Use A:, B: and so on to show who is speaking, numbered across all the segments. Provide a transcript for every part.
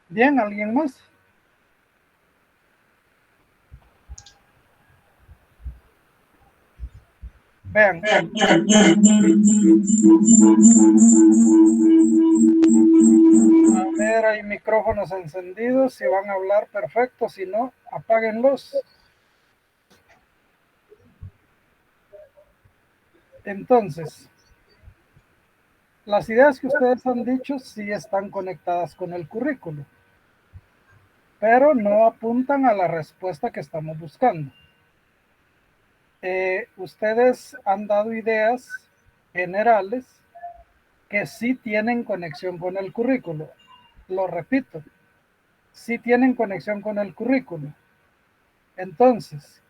A: Bien, ¿alguien más? Vean, a ver, hay micrófonos encendidos, si van a hablar, perfecto, si no, apáguenlos. Entonces, las ideas que ustedes han dicho sí están conectadas con el currículo, pero no apuntan a la respuesta que estamos buscando. Ustedes han dado ideas generales que sí tienen conexión con el currículo. Lo repito, sí tienen conexión con el currículo. Entonces,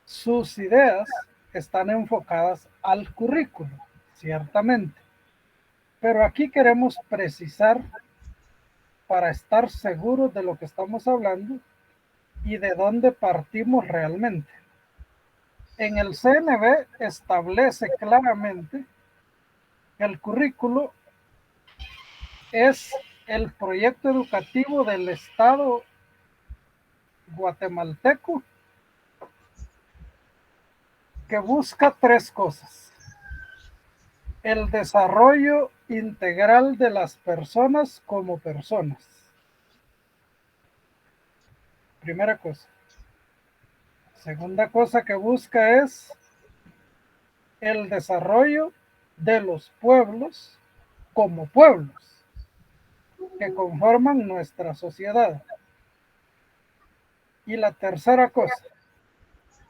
A: sus ideas están enfocadas al currículo, ciertamente. Pero aquí queremos precisar para estar seguros de lo que estamos hablando y de dónde partimos realmente. En el CNB establece claramente que el currículo es el proyecto educativo del Estado guatemalteco que busca tres cosas: el desarrollo integral de las personas como personas. Primera cosa. Segunda cosa que busca es el desarrollo de los pueblos como pueblos que conforman nuestra sociedad. Y la tercera cosa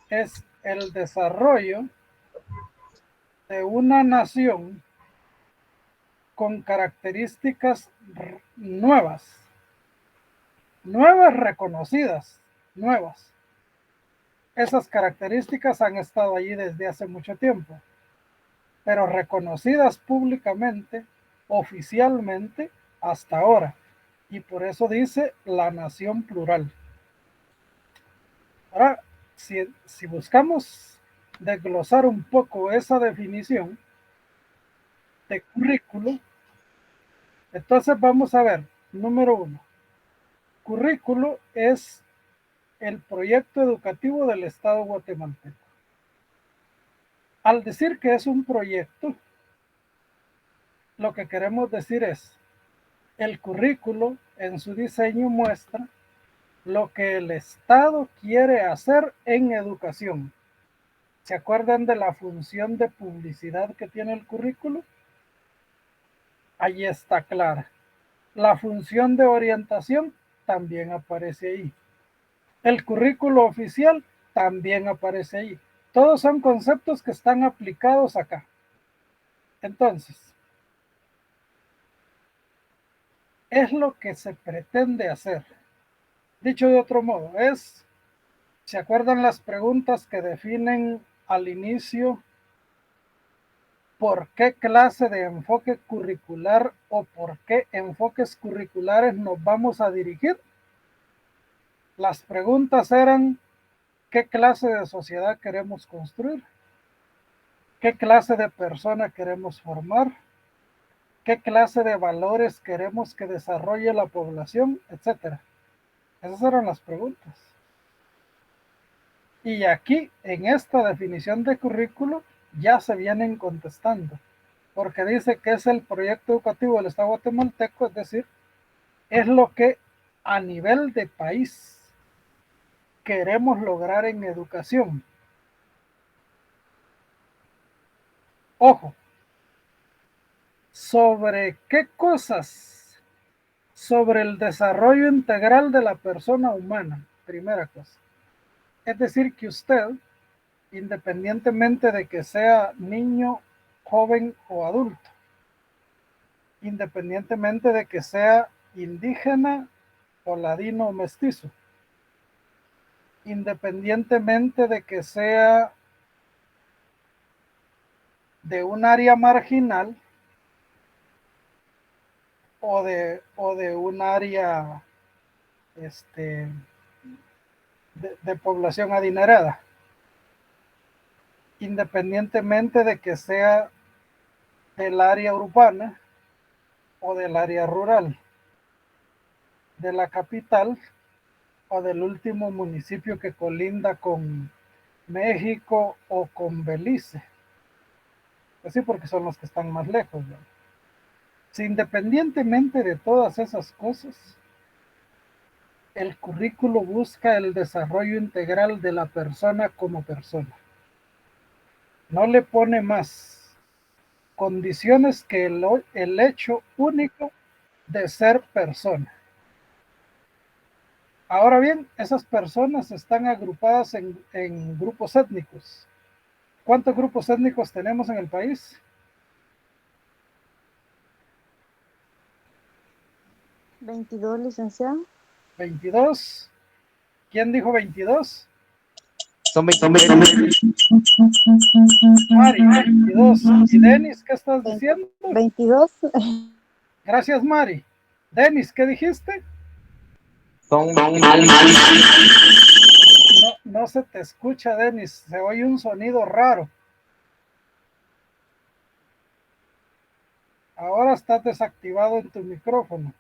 A: es el desarrollo de una nación con características nuevas, nuevas reconocidas, nuevas. Esas características han estado allí desde hace mucho tiempo, pero reconocidas públicamente, oficialmente, hasta ahora. Y por eso dice la nación plural. Ahora, si buscamos desglosar un poco esa definición de currículo, entonces vamos a ver, número uno, currículo es el proyecto educativo del Estado guatemalteco. Al decir que es un proyecto, lo que queremos decir es, el currículo en su diseño muestra lo que el Estado quiere hacer en educación. ¿Se acuerdan de la función de publicidad que tiene el currículo? Ahí está clara. La función de orientación también aparece ahí. El currículo oficial también aparece ahí. Todos son conceptos que están aplicados acá. Entonces, es lo que se pretende hacer. Dicho de otro modo, ¿se acuerdan las preguntas que definen al inicio por qué clase de enfoque curricular o por qué enfoques curriculares nos vamos a dirigir? Las preguntas eran: ¿qué clase de sociedad queremos construir? ¿Qué clase de persona queremos formar? ¿Qué clase de valores queremos que desarrolle la población? Etcétera. Esas eran las preguntas. Y aquí, en esta definición de currículo, ya se vienen contestando, porque dice que es el proyecto educativo del Estado guatemalteco, es decir, es lo que a nivel de país queremos lograr en educación. Ojo, ¿sobre qué cosas? Sobre el desarrollo integral de la persona humana, primera cosa. Es decir, que usted, independientemente de que sea niño, joven o adulto, independientemente de que sea indígena o ladino o mestizo, independientemente de que sea de un área marginal o de un área de población adinerada, independientemente de que sea del área urbana o del área rural, de la capital o del último municipio que colinda con México o con Belice. Pues sí, porque son los que están más lejos, ¿no? Si independientemente de todas esas cosas, el currículo busca el desarrollo integral de la persona como persona. No le pone más condiciones que el hecho único de ser persona. Ahora bien, esas personas están agrupadas en grupos étnicos. ¿Cuántos grupos étnicos tenemos en el país?
B: 22, licenciado.
A: 22. ¿Quién dijo 22?
C: Son 23.
A: Mari, 22. ¿Y Denis, qué estás diciendo?
B: 22.
A: Gracias, Mari. Denis, ¿qué dijiste?
C: Son
A: No, no se te escucha, Denis. Se oye un sonido raro. Ahora estás desactivado en tu micrófono.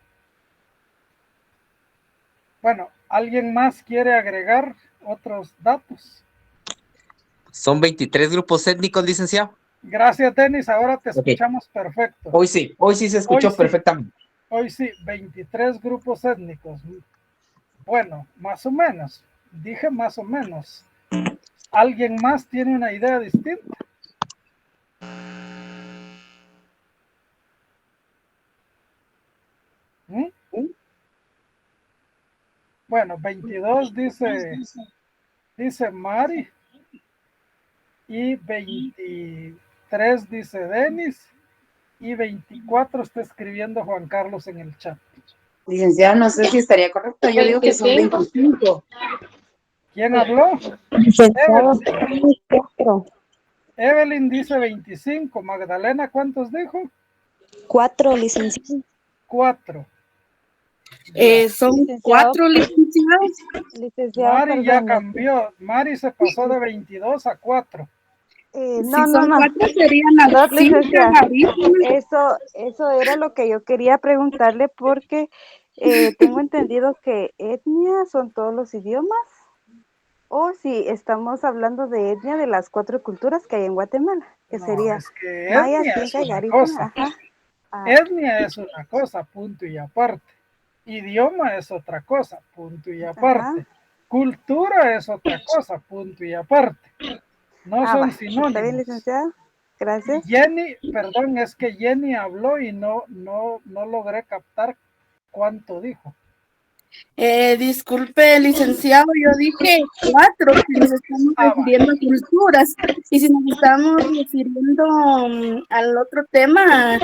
A: Bueno, ¿alguien más quiere agregar otros datos?
C: Son 23 grupos étnicos, licenciado.
A: Gracias, Denis. Ahora te
C: Ok.
A: escuchamos perfecto.
C: Hoy sí se escuchó
A: Hoy sí.
C: perfectamente.
A: Hoy sí, 23 grupos étnicos. Bueno, más o menos. Dije más o menos. ¿Alguien más tiene una idea distinta? ¿Mm? Bueno, 22 dice Mari y 23 dice Denis y 24 está escribiendo Juan Carlos en el chat.
D: Licenciado, no sé si estaría correcto. Yo digo que son 25.
A: ¿Quién habló?
B: Licenciado,
A: Evelyn.
B: 4.
A: Evelyn dice 25. Magdalena, ¿cuántos dijo?
B: 4, licenciado.
A: 4.
E: Son
B: Licenciado.
E: 4 licenciados.
B: Licenciado,
A: Mari ya
B: perdón.
A: cambió. Mari se pasó de 22 a 4.
E: Si
B: No.
E: son 4 serían las
B: No,
E: 5
B: licenciada.
E: garífunas.
B: Eso era lo que yo quería preguntarle porque tengo entendido que etnia son todos los idiomas, o si estamos hablando de etnia de las 4 culturas que hay en Guatemala, que
A: No,
B: sería
A: es que
B: maya,
A: etnia es
B: xinca y
A: una
B: garífuna.
A: cosa.
B: Ajá.
A: Etnia es una cosa, punto y aparte. Idioma es otra cosa, punto y aparte. Cultura es otra cosa, punto y aparte. No son sinónimos.
B: ¿Está bien, licenciada? Gracias.
A: Y Jenny, perdón, es que Jenny habló y no logré captar cuánto dijo.
E: Disculpe, licenciado, yo dije 4 si nos estamos refiriendo a culturas. Y si nos estamos refiriendo al otro tema,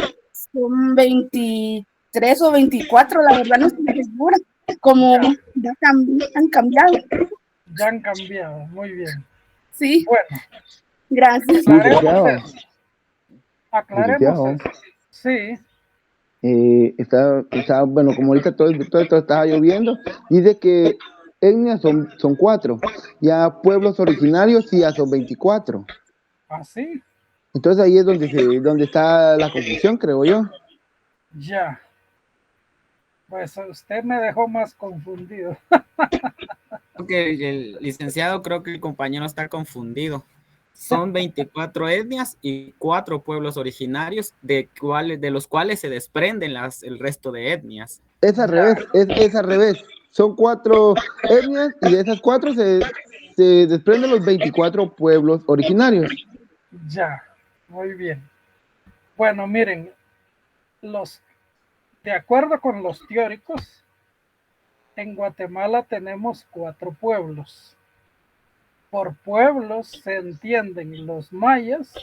E: son 23 o 24, la verdad no estoy segura. Como ya han cambiado.
A: Ya han cambiado, muy bien.
E: Sí.
A: Bueno,
E: Gracias.
A: Aclaremos eso. Sí.
F: Bueno, como ahorita todo esto estaba lloviendo, dice que etnias son 4, ya pueblos originarios sí ya son 24.
A: ¿Ah, sí?
F: Entonces ahí es donde está la confusión, creo yo.
A: Ya. Pues usted me dejó más confundido.
G: El licenciado, creo que el compañero está confundido. Son 24 etnias y 4 pueblos originarios de los cuales se desprenden el resto de etnias.
F: Es al revés, es al revés. Son 4 etnias y de esas 4 se desprenden los 24 pueblos originarios.
A: Ya, muy bien. Bueno, miren, de acuerdo con los teóricos, en Guatemala tenemos 4 pueblos. Por pueblos se entienden los mayas,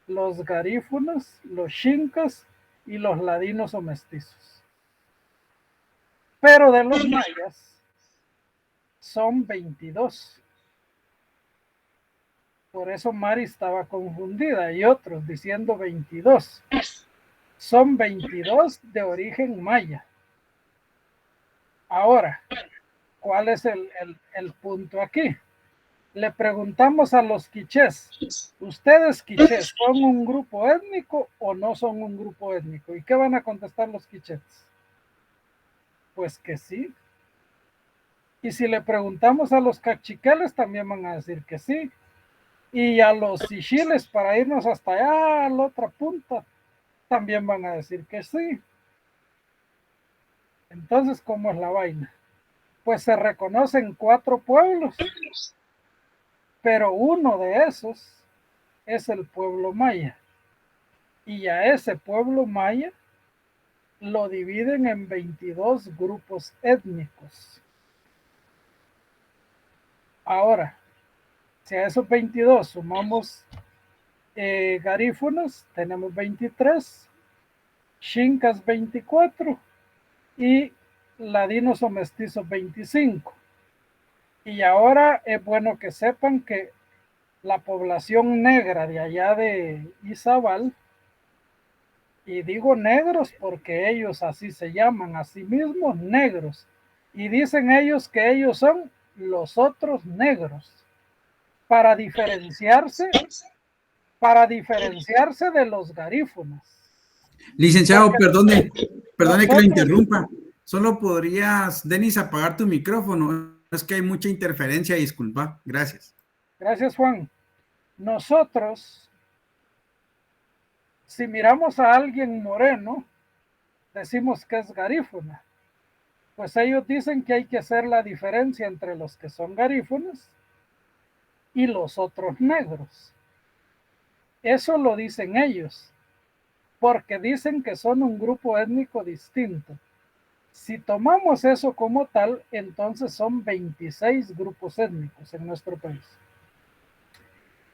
A: los garífunas, los xincas y los ladinos o mestizos. Pero de los mayas son 22. Por eso Mari estaba confundida y otros diciendo 22. Son 22 de origen maya. Ahora, ¿cuál es el punto aquí? Le preguntamos a los quichés, ¿ustedes quichés son un grupo étnico o no son un grupo étnico? ¿Y qué van a contestar los quichés? Pues que sí. Y si le preguntamos a los cachiqueles, también van a decir que sí. Y a los sichiles, para irnos hasta allá, a la otra punta, también van a decir que sí. Entonces, ¿cómo es la vaina? Pues se reconocen 4 pueblos, pero uno de esos es el pueblo maya. Y a ese pueblo maya lo dividen en 22 grupos étnicos. Ahora, si a esos 22 sumamos garífunas, tenemos 23, chincas 24 y ladinos o mestizos 25. Y ahora es bueno que sepan que la población negra de allá de Izabal, y digo negros porque ellos así se llaman a sí mismos, negros, y dicen ellos que ellos son los otros negros, para diferenciarse de los garífunas.
H: Licenciado,
A: Porque
H: perdone que lo
A: nosotros,
H: interrumpa. Solo podrías, Denis, apagar tu micrófono. Es que hay mucha interferencia, disculpa. Gracias.
A: gracias Juan, nosotros, si miramos a alguien moreno, decimos que es garífuna. Pues ellos dicen que hay que hacer la diferencia entre los que son garífunas y los otros negros. Eso lo dicen ellos, porque dicen que son un grupo étnico distinto. Si tomamos eso como tal, entonces son 26 grupos étnicos en nuestro país.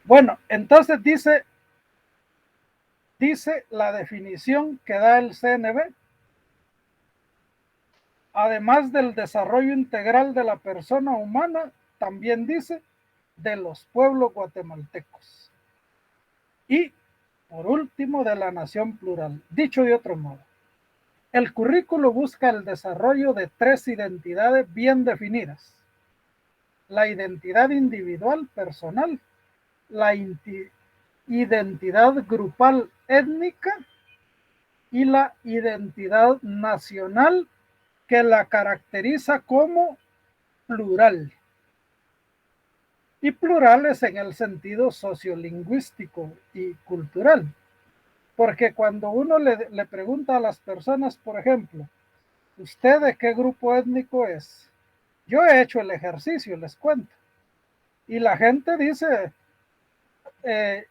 A: Bueno, entonces dice la definición que da el CNB, además del desarrollo integral de la persona humana, también dice de los pueblos guatemaltecos. Y, por último, de la nación plural. Dicho de otro modo, el currículo busca el desarrollo de 3 identidades bien definidas: la identidad individual personal, la identidad grupal étnica y la identidad nacional, que la caracteriza como plural. Y plural es en el sentido sociolingüístico y cultural. Porque cuando uno le pregunta a las personas, por ejemplo, ¿usted de qué grupo étnico es? Yo he hecho el ejercicio, les cuento. Y la gente dice,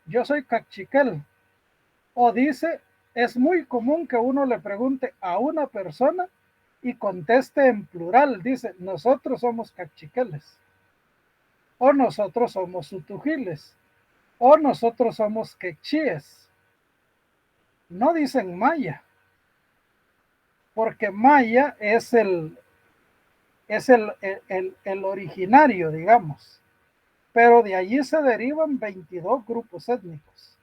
A: yo soy cachiquel. O dice, es muy común que uno le pregunte a una persona y conteste en plural. Dice, nosotros somos cachiqueles. O nosotros somos sutujiles. O nosotros somos quechíes. No dicen maya, porque maya es el originario, digamos, pero de allí se derivan 22 grupos étnicos.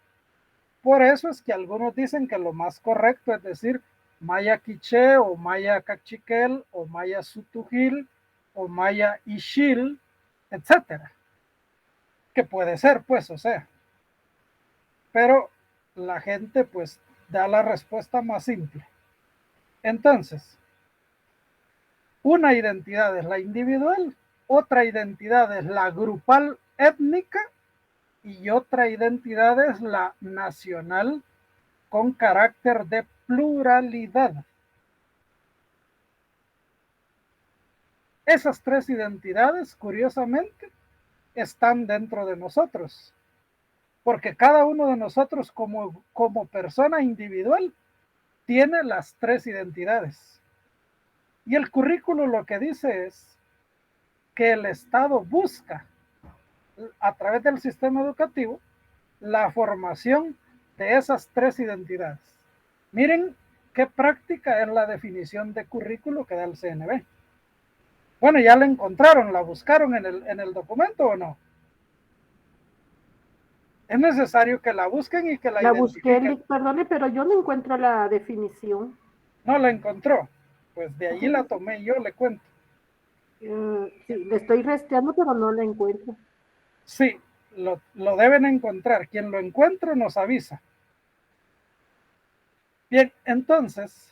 A: Por eso es que algunos dicen que lo más correcto es decir maya quiché o maya cachiquel o maya sutujil o maya ishil, etcétera, que puede ser, pues, o sea, pero la gente pues da la respuesta más simple. Entonces, una identidad es la individual, otra identidad es la grupal étnica y otra identidad es la nacional con carácter de pluralidad. Esas 3 identidades, curiosamente, están dentro de nosotros, porque cada uno de nosotros como persona individual tiene las 3 identidades. Y el currículo lo que dice es que el Estado busca, a través del sistema educativo, la formación de esas 3 identidades. Miren qué práctica es la definición de currículo que da el CNB. Bueno, ya la encontraron, la buscaron en el documento, ¿o no? Es necesario que la busquen y que la identifiquen.
I: Busqué, perdone, pero yo no encuentro la definición.
A: No la encontró. Pues de allí la tomé yo, le cuento.
I: Sí, le estoy rastreando, pero no la encuentro.
A: Sí, lo deben encontrar. Quien lo encuentre nos avisa. Bien, entonces,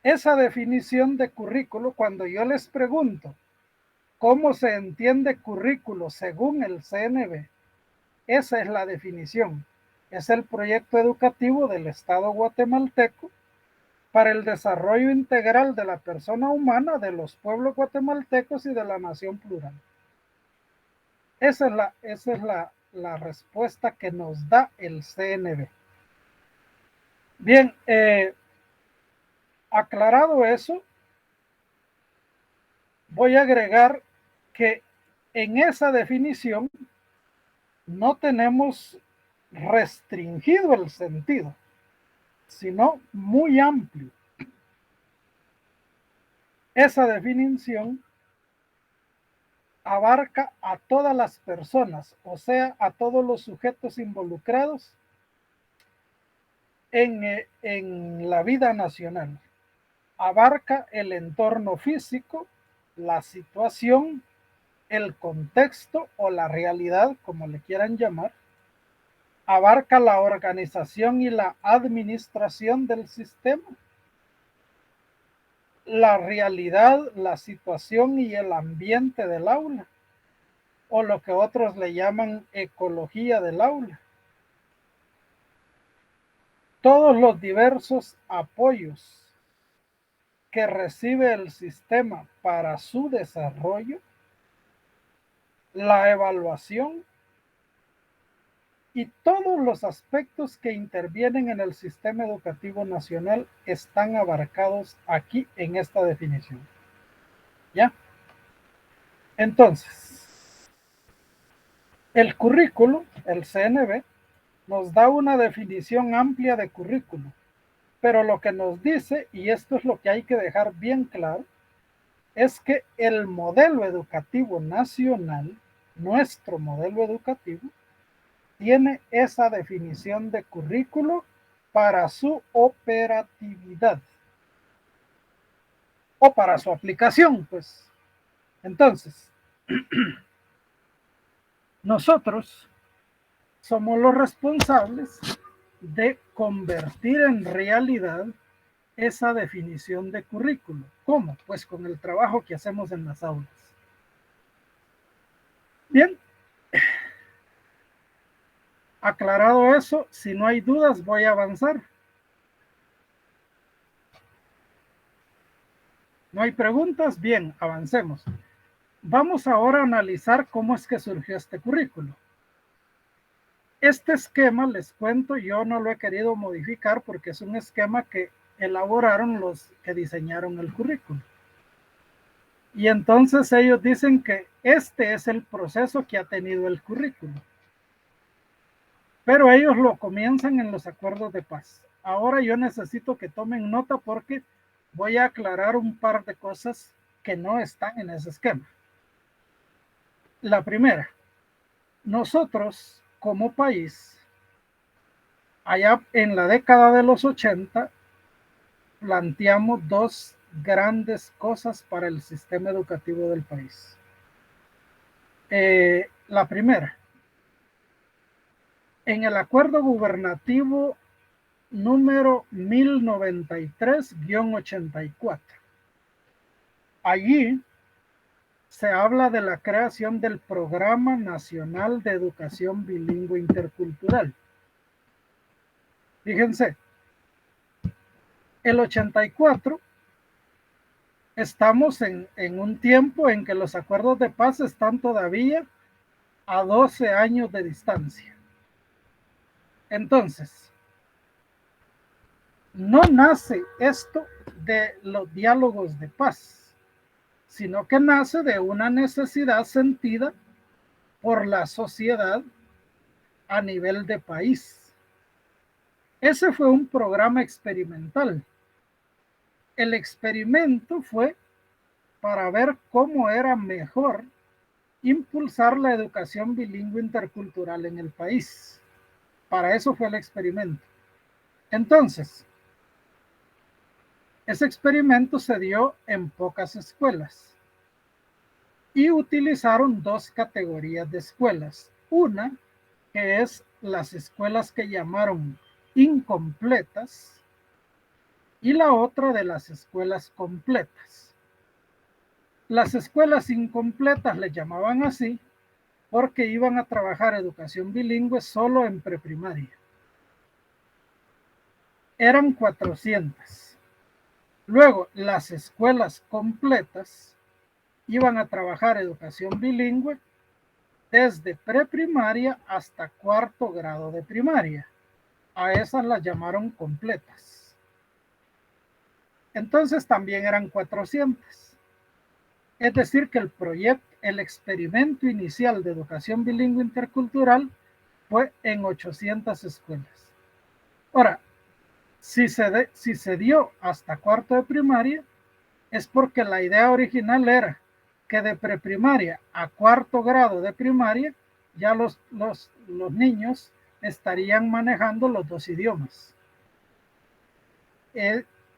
A: esa definición de currículo, cuando yo les pregunto cómo se entiende currículo según el CNB, esa es la definición. Es el proyecto educativo del Estado guatemalteco para el desarrollo integral de la persona humana, de los pueblos guatemaltecos y de la nación plural. Esa es la respuesta que nos da el CNB. Bien, aclarado eso, voy a agregar que en esa definición no tenemos restringido el sentido, sino muy amplio. Esa definición abarca a todas las personas, o sea, a todos los sujetos involucrados en la vida nacional. Abarca el entorno físico, la situación, el contexto o la realidad, como le quieran llamar. Abarca la organización y la administración del sistema, la realidad, la situación y el ambiente del aula, o lo que otros le llaman ecología del aula. Todos los diversos apoyos que recibe el sistema para su desarrollo, la evaluación y todos los aspectos que intervienen en el sistema educativo nacional están abarcados aquí en esta definición. ¿Ya? Entonces, el currículo, el CNB, nos da una definición amplia de currículo, pero lo que nos dice, y esto es lo que hay que dejar bien claro, es que el modelo educativo nacional, nuestro modelo educativo, tiene esa definición de currículo para su operatividad o para su aplicación, pues. Entonces, nosotros somos los responsables de convertir en realidad esa definición de currículo. ¿Cómo? Pues con el trabajo que hacemos en las aulas. Bien. Aclarado eso, si no hay dudas, voy a avanzar. ¿No hay preguntas? Bien, avancemos. Vamos ahora a analizar cómo es que surgió este currículo. Este esquema, les cuento, yo no lo he querido modificar porque es un esquema que elaboraron los que diseñaron el currículo. Y entonces ellos dicen que este es el proceso que ha tenido el currículo. Pero ellos lo comienzan en los acuerdos de paz. Ahora yo necesito que tomen nota porque voy a aclarar un par de cosas que no están en ese esquema. La primera, nosotros como país, allá en la década de los 80, planteamos dos grandes cosas para el sistema educativo del país. La primera, en el acuerdo gubernativo número 1093-84. Allí se habla de la creación del Programa Nacional de Educación Bilingüe Intercultural. Fíjense, el 84 estamos en un tiempo en que los acuerdos de paz están todavía a 12 años de distancia. Entonces, no nace esto de los diálogos de paz, sino que nace de una necesidad sentida por la sociedad a nivel de país. Ese fue un programa experimental. El experimento fue para ver cómo era mejor impulsar la educación bilingüe intercultural en el país. Para eso fue el experimento. Entonces, ese experimento se dio en pocas escuelas y utilizaron dos categorías de escuelas. Una, que es las escuelas que llamaron incompletas, y la otra de las escuelas completas. Las escuelas incompletas le llamaban así porque iban a trabajar educación bilingüe solo en preprimaria. Eran 400. Luego, las escuelas completas iban a trabajar educación bilingüe desde preprimaria hasta 4º grado de primaria. A esas las llamaron completas. Entonces también eran 400. Es decir, que el experimento inicial de educación bilingüe intercultural fue en 800 escuelas. Ahora, si se dio hasta 4º de primaria, es porque la idea original era que de preprimaria a 4º grado de primaria ya los niños estarían manejando los 2 idiomas.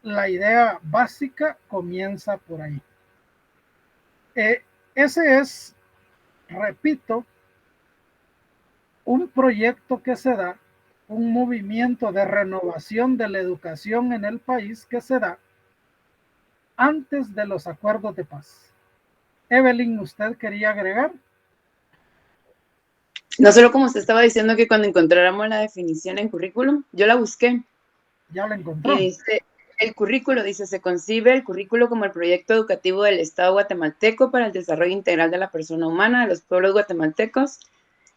A: La idea básica comienza por ahí. Ese es, repito, un proyecto que se da, un movimiento de renovación de la educación en el país que se da antes de los acuerdos de paz. Evelyn, ¿usted quería agregar?
D: No solo como usted estaba diciendo que cuando encontráramos la definición en currículum, yo la busqué.
A: Ya la encontró.
D: Y dice, el currículo, dice, se concibe el currículo como el proyecto educativo del Estado guatemalteco para el desarrollo integral de la persona humana, de los pueblos guatemaltecos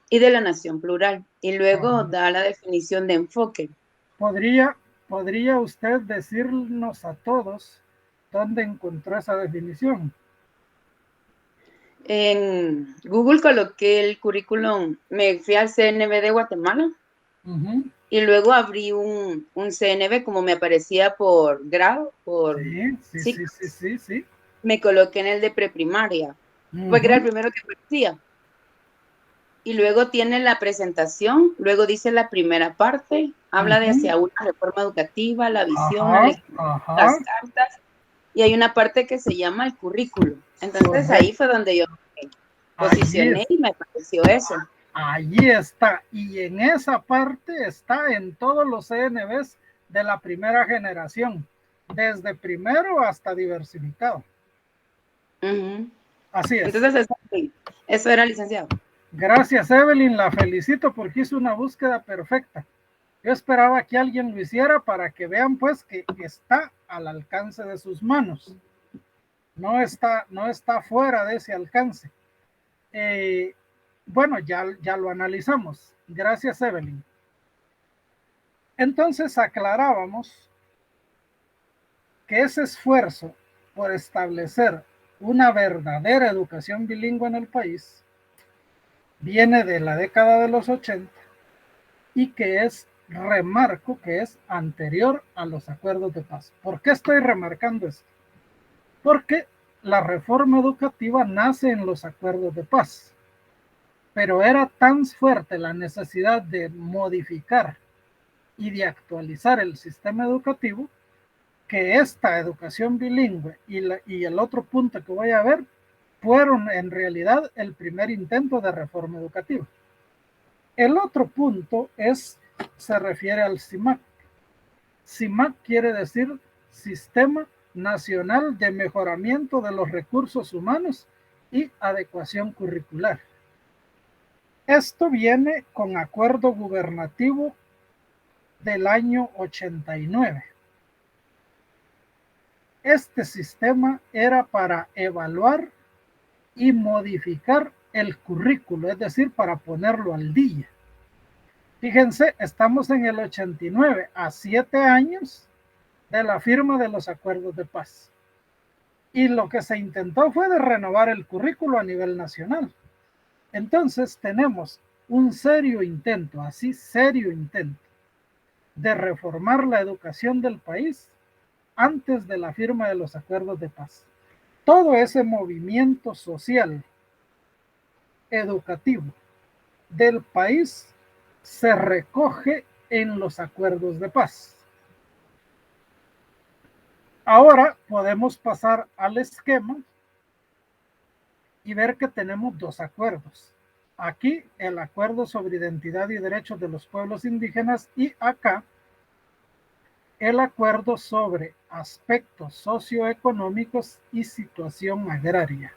D: y de la nación plural. Y luego da la definición de enfoque.
A: ¿Podría usted decirnos a todos dónde encontró esa definición?
D: En Google coloqué el currículum, me fui al CNB de Guatemala y luego abrí un CNB como me aparecía por grado, por
A: sí.
D: Me coloqué en el de preprimaria, porque era el primero que aparecía. Y luego tiene la presentación, luego dice la primera parte, habla de hacia una reforma educativa, la visión, las cartas, y hay una parte que se llama el currículo. Entonces ahí fue donde yo me posicioné y me pareció eso.
A: Allí está, y en esa parte está en todos los CNBs de la primera generación, desde primero hasta diversificado. Así es.
D: Entonces eso era, licenciado.
A: Gracias, Evelyn, la felicito porque hizo una búsqueda perfecta. Yo esperaba que alguien lo hiciera para que vean pues que está al alcance de sus manos. No está fuera de ese alcance. Bueno, ya lo analizamos. Gracias, Evelyn. Entonces aclarábamos que ese esfuerzo por establecer una verdadera educación bilingüe en el país viene de la década de los 80 y que remarco que es anterior a los acuerdos de paz. ¿Por qué estoy remarcando esto? Porque la reforma educativa nace en los acuerdos de paz, pero era tan fuerte la necesidad de modificar y de actualizar el sistema educativo que esta educación bilingüe y el otro punto que voy a ver fueron en realidad el primer intento de reforma educativa. El otro punto se refiere al CIMAC. CIMAC quiere decir Sistema Nacional de Mejoramiento de los Recursos Humanos y Adecuación Curricular. Esto viene con acuerdo gubernativo del año 89. Este sistema era para evaluar y modificar el currículo, es decir, para ponerlo al día. Fíjense, estamos en el 89, a 7 años de la firma de los acuerdos de paz. Y lo que se intentó fue de renovar el currículo a nivel nacional. Entonces tenemos un serio intento de reformar la educación del país antes de la firma de los acuerdos de paz. Todo ese movimiento social, educativo del país se recoge en los acuerdos de paz. Ahora podemos pasar al esquema y ver que tenemos 2 acuerdos. Aquí el acuerdo sobre identidad y derechos de los pueblos indígenas y acá el acuerdo sobre aspectos socioeconómicos y situación agraria.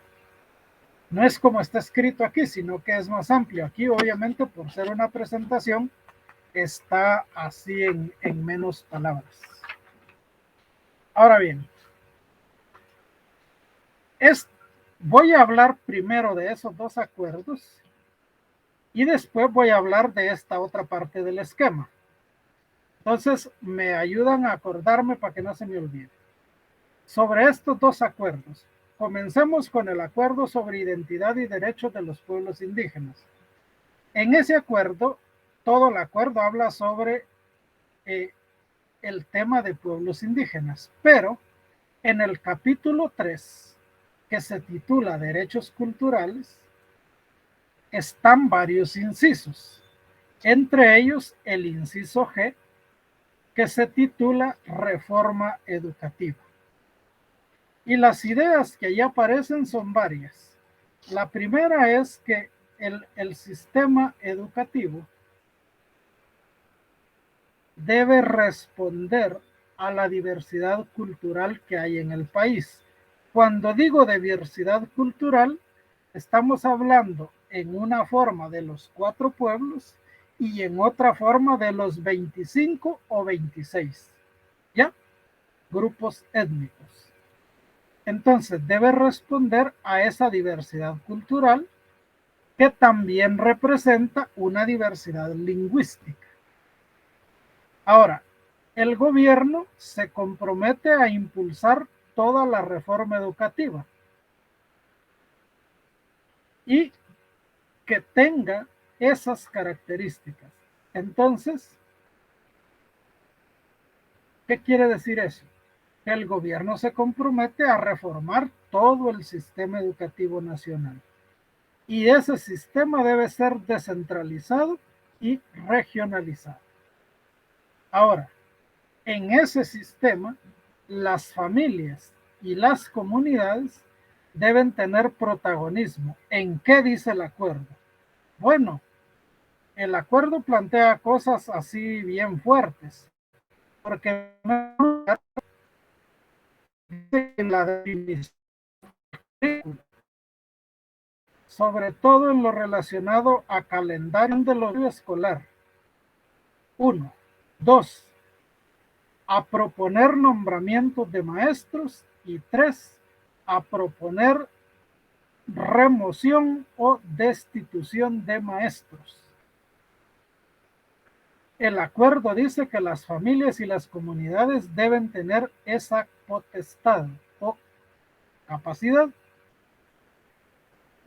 A: No es como está escrito aquí, sino que es más amplio. Aquí, obviamente, por ser una presentación, está así en menos palabras. Ahora bien, voy a hablar primero de esos dos acuerdos y después voy a hablar de esta otra parte del esquema. Entonces, me ayudan a acordarme para que no se me olvide. Sobre estos dos acuerdos, comencemos con el acuerdo sobre identidad y derechos de los pueblos indígenas. En ese acuerdo, todo el acuerdo habla sobre el tema de pueblos indígenas, pero en el capítulo 3, que se titula Derechos Culturales, están varios incisos, entre ellos el inciso G, que se titula Reforma Educativa. Y las ideas que allí aparecen son varias. La primera es que el sistema educativo debe responder a la diversidad cultural que hay en el país. Cuando digo diversidad cultural, estamos hablando en una forma de los 4 pueblos y en otra forma de los 25 o 26, ¿ya? Grupos étnicos. Entonces, debe responder a esa diversidad cultural que también representa una diversidad lingüística. Ahora, el gobierno se compromete a impulsar toda la reforma educativa y que tenga esas características. Entonces, ¿qué quiere decir eso? Que el gobierno se compromete a reformar todo el sistema educativo nacional. Y ese sistema debe ser descentralizado y regionalizado. Ahora, en ese sistema, las familias y las comunidades deben tener protagonismo. ¿En qué dice el acuerdo? Bueno, el acuerdo plantea cosas así bien fuertes, porque en la definición, sobre todo en lo relacionado a calendario de los escolar. 1. 2. A proponer nombramientos de maestros y 3. A proponer remoción o destitución de maestros. El acuerdo dice que las familias y las comunidades deben tener esa potestad o capacidad.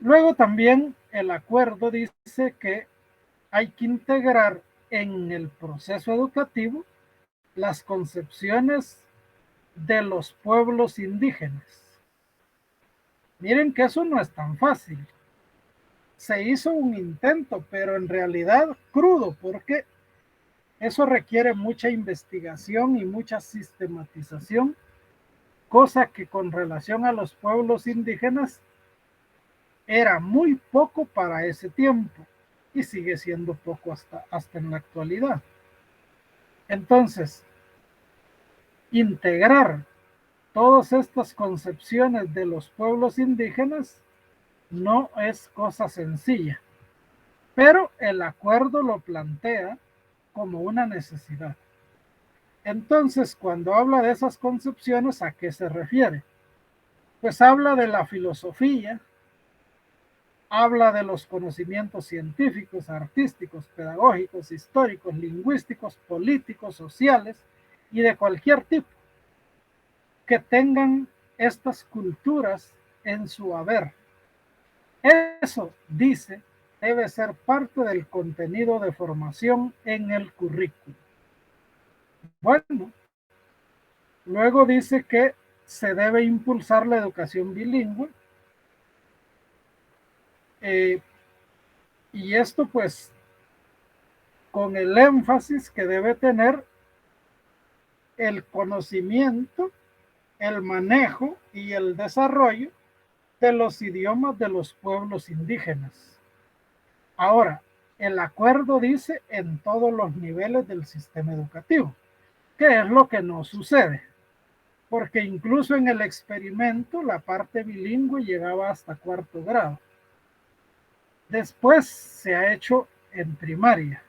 A: Luego también el acuerdo dice que hay que integrar en el proceso educativo las concepciones de los pueblos indígenas. Miren que eso no es tan fácil. Se hizo un intento, pero en realidad crudo, porque eso requiere mucha investigación y mucha sistematización, cosa que con relación a los pueblos indígenas era muy poco para ese tiempo y sigue siendo poco hasta en la actualidad. Entonces, integrar todas estas concepciones de los pueblos indígenas no es cosa sencilla, pero el acuerdo lo plantea como una necesidad. Entonces, cuando habla de esas concepciones, ¿a qué se refiere? Pues habla de la filosofía, habla de los conocimientos científicos, artísticos, pedagógicos, históricos, lingüísticos, políticos, sociales y de cualquier tipo que tengan estas culturas en su haber. Eso, dice, debe ser parte del contenido de formación en el currículo. Bueno, luego dice que se debe impulsar la educación bilingüe. Y esto pues con el énfasis que debe tener el conocimiento, el manejo y el desarrollo de los idiomas de los pueblos indígenas. Ahora, el acuerdo dice en todos los niveles del sistema educativo. ¿Qué es lo que no sucede? Porque incluso en el experimento la parte bilingüe llegaba hasta 4º grado. Después se ha hecho en primaria.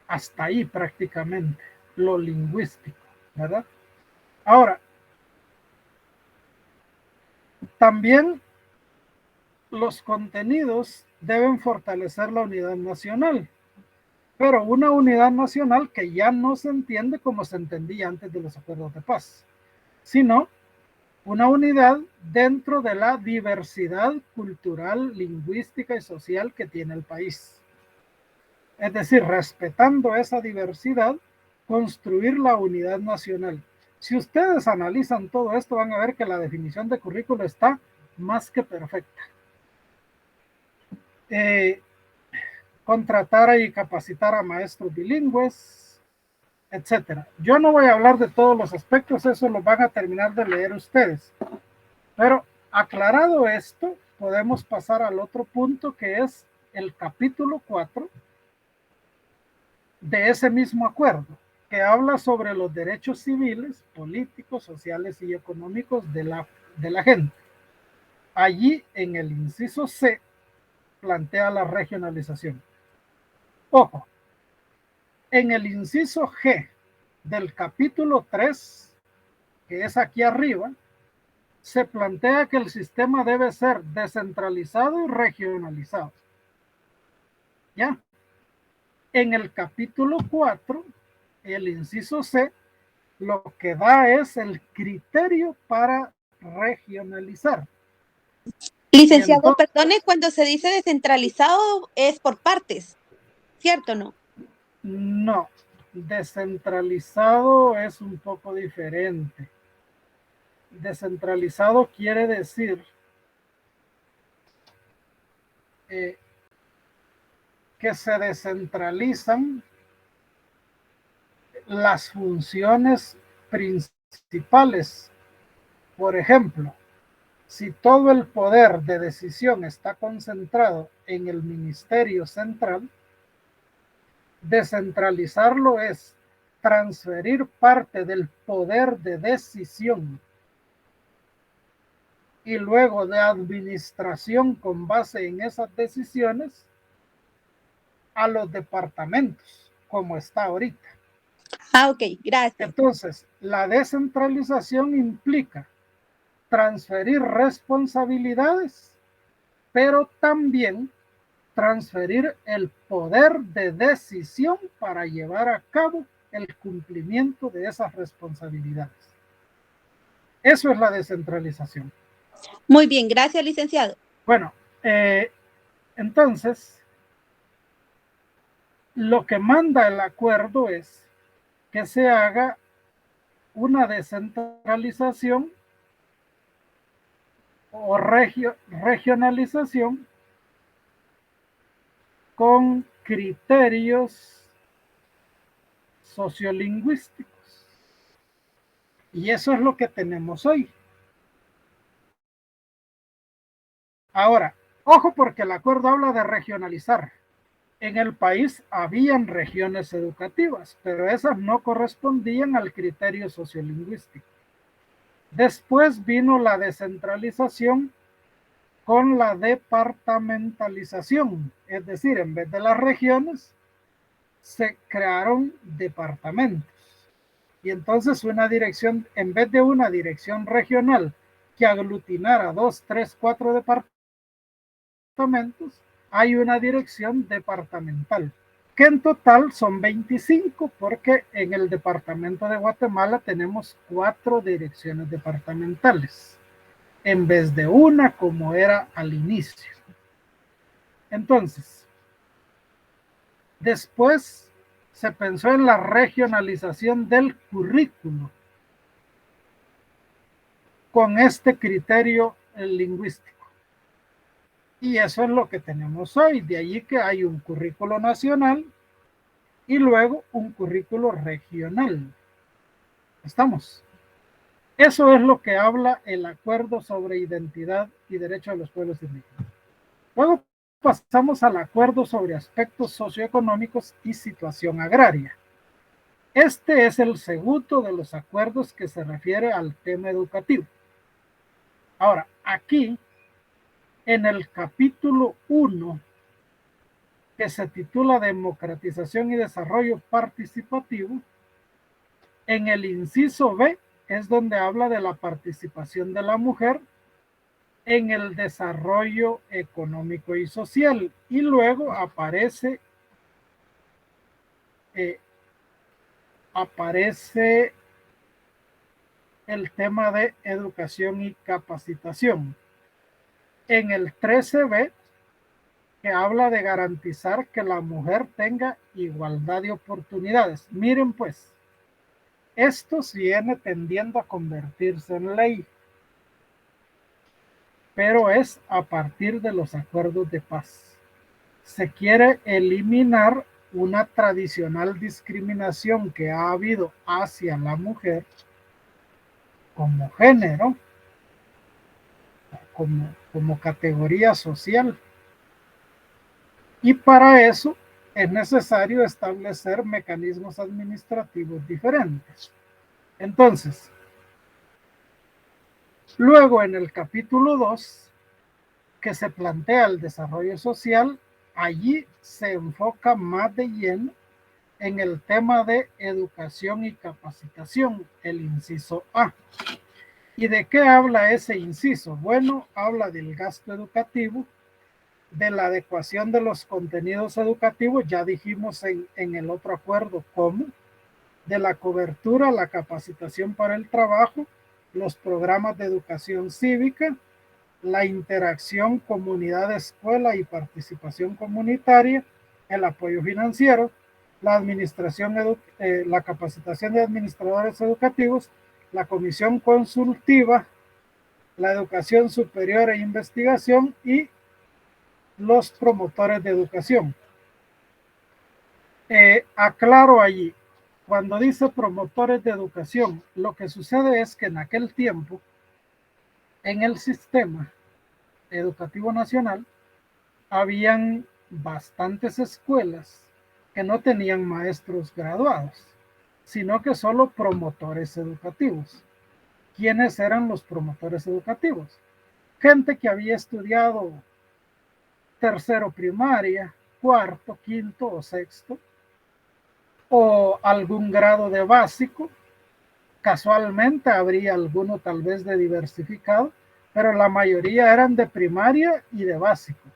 A: Hasta ahí prácticamente, lo lingüístico, ¿verdad? Ahora, también los contenidos deben fortalecer la unidad nacional, pero una unidad nacional que ya no se entiende como se entendía antes de los acuerdos de paz, sino una unidad dentro de la diversidad cultural, lingüística y social que tiene el país. Es decir, respetando esa diversidad, construir la unidad nacional. Si ustedes analizan todo esto, van a ver que la definición de currículo está más que perfecta. Contratar y capacitar a maestros bilingües, etcétera. Yo no voy a hablar de todos los aspectos, eso lo van a terminar de leer ustedes. Pero aclarado esto, podemos pasar al otro punto, que es el capítulo 4 de ese mismo acuerdo, que habla sobre los derechos civiles, políticos, sociales y económicos de la gente. Allí, en el inciso C, plantea la regionalización. Ojo, en el inciso G del capítulo 3, que es aquí arriba, se plantea que el sistema debe ser descentralizado y regionalizado. ¿Ya? En el capítulo 4, el inciso C, lo que da es el criterio para regionalizar.
J: Licenciado, entonces, perdone, cuando se dice descentralizado es por partes, ¿cierto o no?
A: No, descentralizado es un poco diferente. Descentralizado quiere decir que se descentralizan las funciones principales. Por ejemplo, si todo el poder de decisión está concentrado en el Ministerio Central, descentralizarlo es transferir parte del poder de decisión y luego de administración con base en esas decisiones a los departamentos, como está ahorita.
J: Ah, ok, gracias.
A: Entonces, la descentralización implica transferir responsabilidades, pero también transferir el poder de decisión para llevar a cabo el cumplimiento de esas responsabilidades. Eso es la descentralización.
J: Muy bien, gracias, licenciado.
A: Bueno, entonces, lo que manda el acuerdo es que se haga una descentralización o regionalización con criterios sociolingüísticos. Y eso es lo que tenemos hoy. Ahora, ojo, porque el acuerdo habla de regionalizar. En el país habían regiones educativas, pero esas no correspondían al criterio sociolingüístico. Después vino la descentralización con la departamentalización, es decir, en vez de las regiones, se crearon departamentos. Y entonces una dirección, en vez de una dirección regional que aglutinara 2, 3, 4 departamentos, hay una dirección departamental, que en total son 25, porque en el departamento de Guatemala tenemos 4 direcciones departamentales, en vez de una como era al inicio. Entonces, después se pensó en la regionalización del currículo con este criterio lingüístico. Y eso es lo que tenemos hoy, de allí que hay un currículo nacional y luego un currículo regional. ¿Estamos? Eso es lo que habla el acuerdo sobre identidad y derechos de los pueblos indígenas. Luego pasamos al acuerdo sobre aspectos socioeconómicos y situación agraria. Este es el segundo de los acuerdos que se refiere al tema educativo. Ahora, aquí, en el capítulo 1, que se titula Democratización y Desarrollo Participativo, en el inciso B es donde habla de la participación de la mujer en el desarrollo económico y social, y luego aparece el tema de educación y capacitación. En el 13B, que habla de garantizar que la mujer tenga igualdad de oportunidades. Miren pues, esto viene tendiendo a convertirse en ley, pero es a partir de los acuerdos de paz. Se quiere eliminar una tradicional discriminación que ha habido hacia la mujer como género, como categoría social. Y para eso es necesario establecer mecanismos administrativos diferentes. Entonces, luego en el capítulo 2, que se plantea el desarrollo social, allí se enfoca más de lleno en el tema de educación y capacitación, el inciso A. ¿Y de qué habla ese inciso? Bueno, habla del gasto educativo, de la adecuación de los contenidos educativos, ya dijimos en el otro acuerdo cómo, de la cobertura, la capacitación para el trabajo, los programas de educación cívica, la interacción comunidad-escuela y participación comunitaria, el apoyo financiero, la administración, la capacitación de administradores educativos, la comisión consultiva, la educación superior e investigación y los promotores de educación. Aclaro allí, cuando dice promotores de educación, lo que sucede es que en aquel tiempo, en el sistema educativo nacional, habían bastantes escuelas que no tenían maestros graduados, sino que solo promotores educativos. ¿Quiénes eran los promotores educativos? Gente que había estudiado tercero primaria, cuarto, quinto o sexto, o algún grado de básico. Casualmente habría alguno tal vez de diversificado, pero la mayoría eran de primaria y de básico.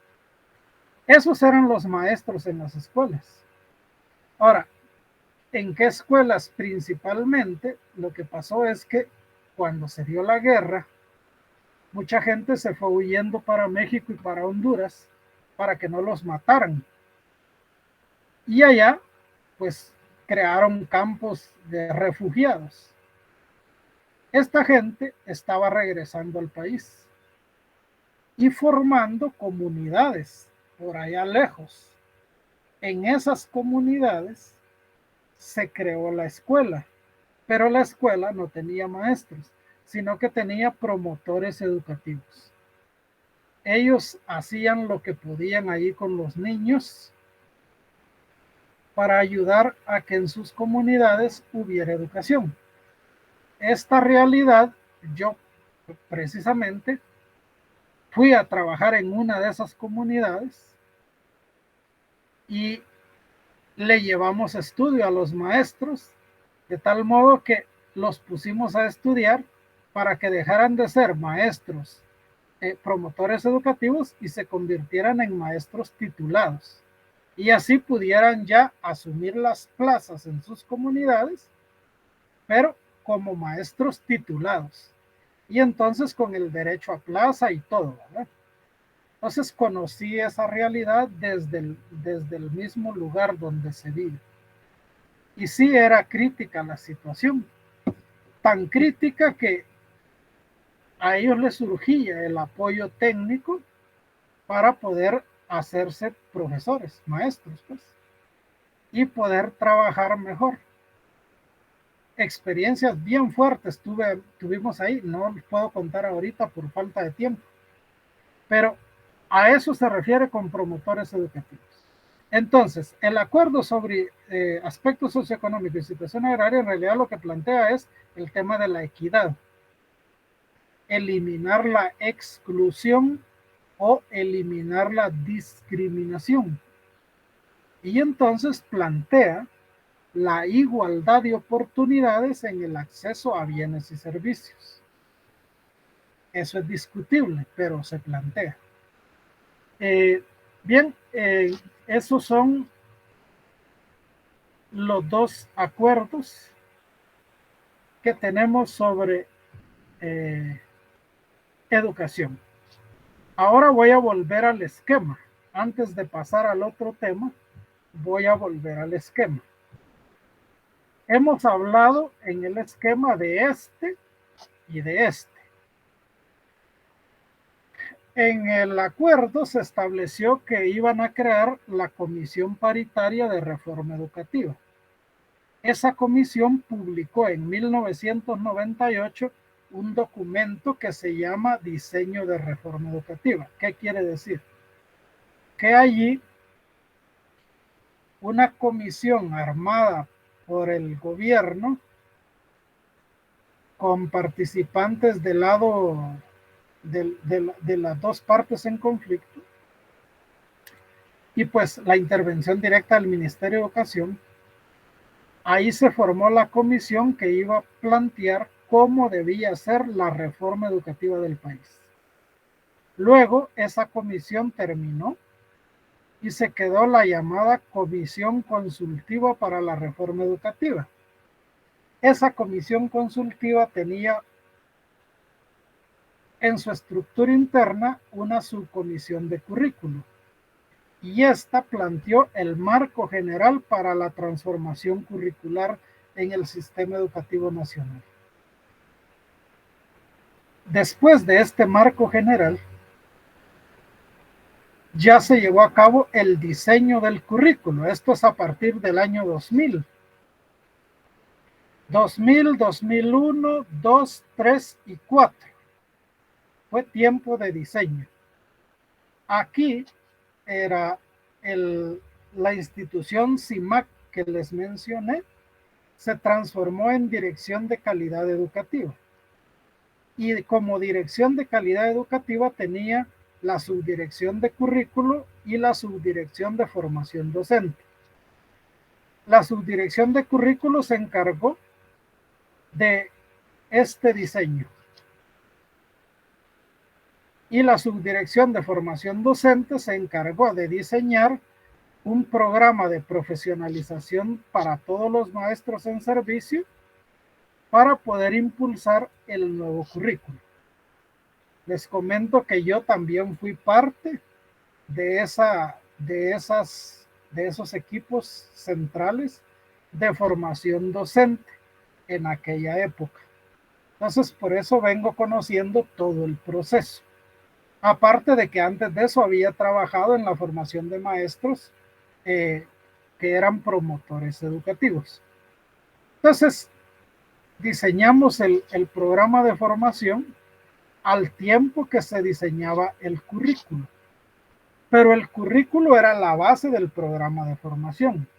A: Esos eran los maestros en las escuelas. Ahora, ¿en qué escuelas principalmente? Lo que pasó es que cuando se dio la guerra, mucha gente se fue huyendo para México y para Honduras para que no los mataran. Y allá, pues, crearon campos de refugiados. Esta gente estaba regresando al país y formando comunidades por allá lejos. En esas comunidades se creó la escuela, pero la escuela no tenía maestros, sino que tenía promotores educativos. Ellos hacían lo que podían ahí con los niños para ayudar a que en sus comunidades hubiera educación. Esta realidad, yo precisamente fui a trabajar en una de esas comunidades y le llevamos estudio a los maestros, de tal modo que los pusimos a estudiar para que dejaran de ser maestros, promotores educativos y se convirtieran en maestros titulados. Y así pudieran ya asumir las plazas en sus comunidades, pero como maestros titulados. Y entonces con el derecho a plaza y todo, ¿verdad? Entonces conocí esa realidad desde el mismo lugar donde se vive. Y sí era crítica la situación, tan crítica que a ellos les surgía el apoyo técnico para poder hacerse profesores, maestros, pues, y poder trabajar mejor. Experiencias bien fuertes tuvimos ahí, no les puedo contar ahorita por falta de tiempo, pero a eso se refiere con promotores educativos. Entonces, el acuerdo sobre aspectos socioeconómicos y situación agraria en realidad lo que plantea es el tema de la equidad. Eliminar la exclusión o eliminar la discriminación. Y entonces plantea la igualdad de oportunidades en el acceso a bienes y servicios. Eso es discutible, pero se plantea. Bien, esos son los dos acuerdos que tenemos sobre educación. Ahora voy a volver al esquema. Antes de pasar al otro tema, voy a volver al esquema. Hemos hablado en el esquema de este y de este. En el acuerdo se estableció que iban a crear la Comisión Paritaria de Reforma Educativa. Esa comisión publicó en 1998 un documento que se llama Diseño de Reforma Educativa. ¿Qué quiere decir? Que allí una comisión armada por el gobierno con participantes del lado de las dos partes en conflicto y pues la intervención directa del Ministerio de Educación, ahí se formó la comisión que iba a plantear cómo debía ser la reforma educativa del país. Luego esa comisión terminó y se quedó la llamada Comisión Consultiva para la Reforma Educativa. Esa comisión consultiva tenía en su estructura interna una subcomisión de currículo y esta planteó el marco general para la transformación curricular en el sistema educativo nacional. Después de este marco general, ya se llevó a cabo el diseño del currículo. Esto es a partir del año 2000. 2000, 2001, 2, 3 y 4. Fue tiempo de diseño. Aquí era la institución CIMAC que les mencioné, se transformó en Dirección de Calidad Educativa. Y como Dirección de Calidad Educativa tenía la subdirección de currículo y la subdirección de formación docente. La subdirección de currículo se encargó de este diseño y la subdirección de formación docente se encargó de diseñar un programa de profesionalización para todos los maestros en servicio para poder impulsar el nuevo currículo. Les comento que yo también fui parte de esos equipos centrales de formación docente en aquella época. Entonces, por eso vengo conociendo todo el proceso. Aparte de que antes de eso había trabajado en la formación de maestros que eran promotores educativos. Entonces, diseñamos el programa de formación al tiempo que se diseñaba el currículo. Pero el currículo era la base del programa de formación.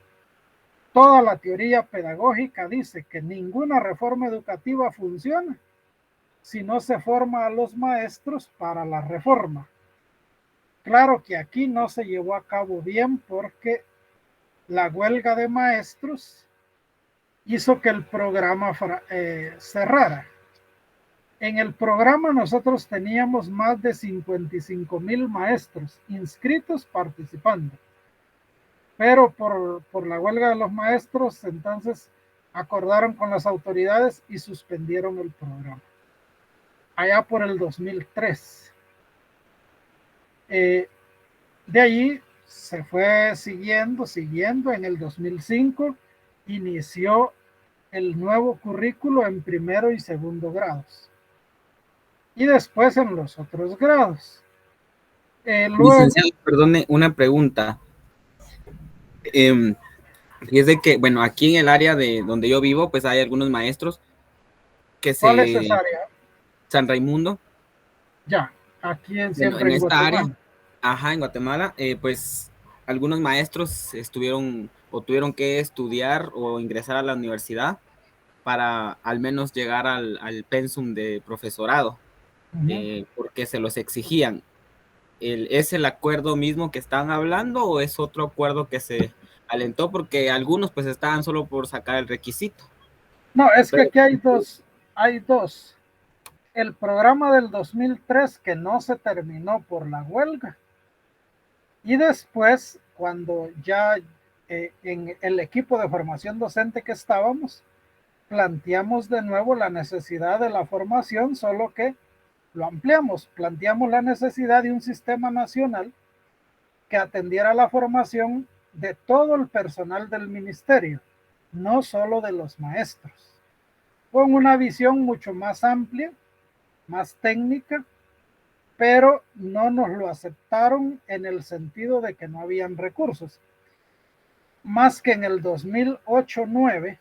A: Toda la teoría pedagógica dice que ninguna reforma educativa funciona si no se forma a los maestros para la reforma. Claro que aquí no se llevó a cabo bien porque la huelga de maestros hizo que el programa cerrara. En el programa nosotros teníamos más de 55,000 maestros inscritos participando. Pero por la huelga de los maestros, entonces acordaron con las autoridades y suspendieron el programa. Allá por el 2003. De allí se fue siguiendo. En el 2005 inició el nuevo currículo en primero y segundo grados. Y después en los otros grados. Luego,
G: licenciado, perdone, una pregunta. Fíjese que, bueno, aquí en el área de donde yo vivo, pues hay algunos maestros que
A: ¿cuál es esa área?
G: San Raimundo.
A: Ya, aquí
G: Bueno,
A: siempre
G: en
A: en
G: esta
A: Guatemala.
G: área, ajá, en Guatemala, pues algunos maestros estuvieron o tuvieron que estudiar o ingresar a la universidad para al menos llegar al pensum de profesorado, porque se los exigían. ¿Es el acuerdo mismo que están hablando o es otro acuerdo que se alentó? Porque algunos pues estaban solo por sacar el requisito.
A: No, es que
G: Pero,
A: aquí hay dos. El programa del 2003 que no se terminó por la huelga. Y después, cuando ya en el equipo de formación docente que estábamos, planteamos de nuevo la necesidad de la formación, solo que lo ampliamos, planteamos la necesidad de un sistema nacional que atendiera la formación de todo el personal del ministerio, no solo de los maestros, con una visión mucho más amplia, más técnica, pero no nos lo aceptaron en el sentido de que no habían recursos. Más que en el 2008-9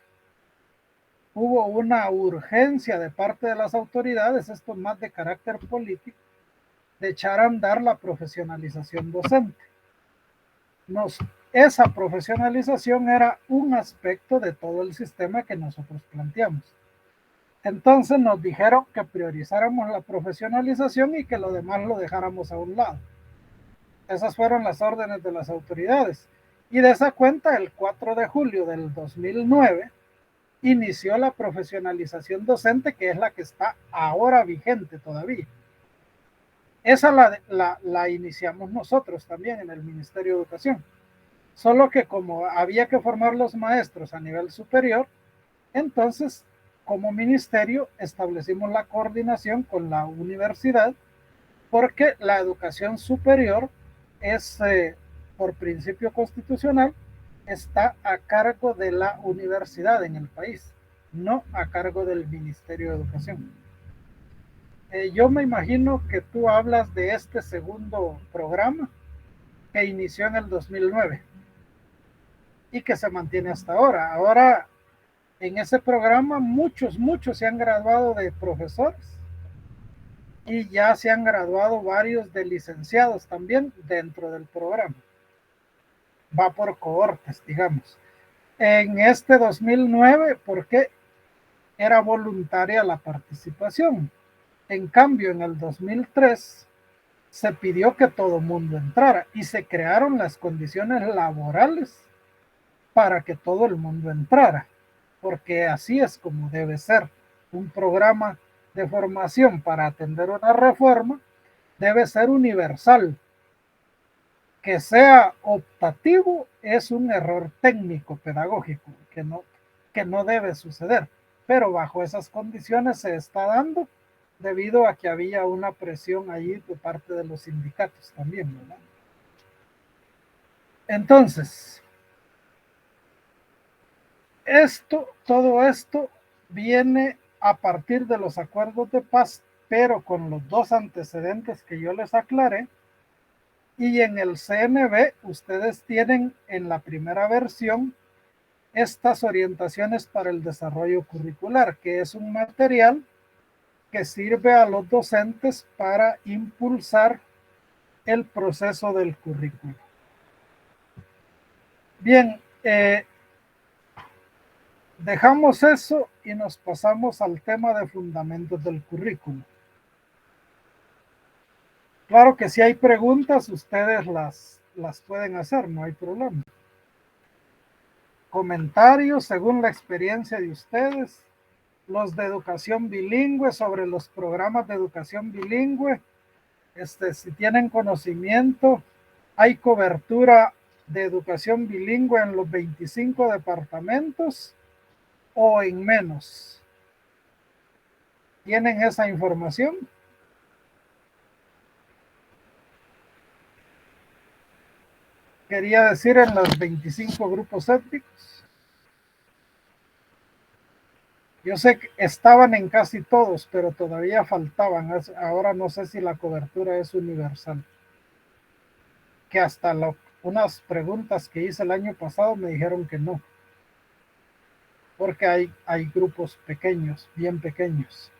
A: hubo una urgencia de parte de las autoridades, esto más de carácter político, de echar a andar la profesionalización docente. Esa profesionalización era un aspecto de todo el sistema que nosotros planteamos. Entonces nos dijeron que priorizáramos la profesionalización y que lo demás lo dejáramos a un lado. Esas fueron las órdenes de las autoridades. Y de esa cuenta, el 4 de julio del 2009, inició la profesionalización docente, que es la que está ahora vigente todavía. Esa la iniciamos nosotros también en el Ministerio de Educación. Solo que como había que formar los maestros a nivel superior, entonces como ministerio establecimos la coordinación con la universidad, porque la educación superior es, por principio constitucional, está a cargo de la universidad en el país, no a cargo del Ministerio de Educación. Yo me imagino que tú hablas de este segundo programa que inició en el 2009 y que se mantiene hasta ahora. Ahora, en ese programa, muchos se han graduado de profesores y ya se han graduado varios de licenciados también dentro del programa. Va por cohortes, digamos. En este 2009, porque era voluntaria la participación. En cambio, en el 2003 se pidió que todo mundo entrara y se crearon las condiciones laborales para que todo el mundo entrara, porque así es como debe ser. Un programa de formación para atender una reforma debe ser universal. Que sea optativo es un error técnico pedagógico que no debe suceder, pero bajo esas condiciones se está dando debido a que había una presión allí de parte de los sindicatos también, ¿verdad? Entonces, todo esto viene a partir de los acuerdos de paz, pero con los dos antecedentes que yo les aclaré. Y en el CNB ustedes tienen en la primera versión estas orientaciones para el desarrollo curricular, que es un material que sirve a los docentes para impulsar el proceso del currículo. Bien, dejamos eso y nos pasamos al tema de fundamentos del currículo. Claro que si hay preguntas, ustedes las pueden hacer, no hay problema. Comentarios según la experiencia de ustedes, los de educación bilingüe, sobre los programas de educación bilingüe, si tienen conocimiento, hay cobertura de educación bilingüe en los 25 departamentos o en menos. ¿Tienen esa información? Quería decir en los 25 grupos étnicos. Yo sé que estaban en casi todos, pero todavía faltaban. Ahora no sé si la cobertura es universal. Que hasta unas preguntas que hice el año pasado me dijeron que no. Porque hay grupos pequeños, bien pequeños.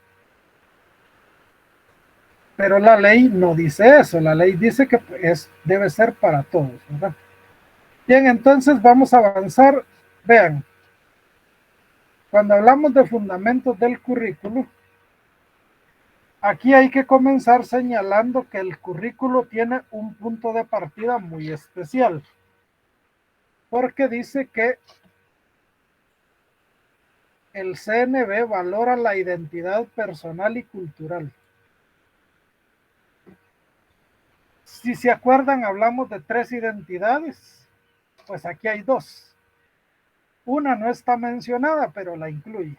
A: Pero la ley no dice eso. La ley dice que debe ser para todos, ¿verdad? Bien, entonces vamos a avanzar. Vean, cuando hablamos de fundamentos del currículo, aquí hay que comenzar señalando que el currículo tiene un punto de partida muy especial, porque dice que el CNB valora la identidad personal y cultural. Si se acuerdan, hablamos de 3 identidades, pues aquí hay 2. Una no está mencionada, pero la incluye.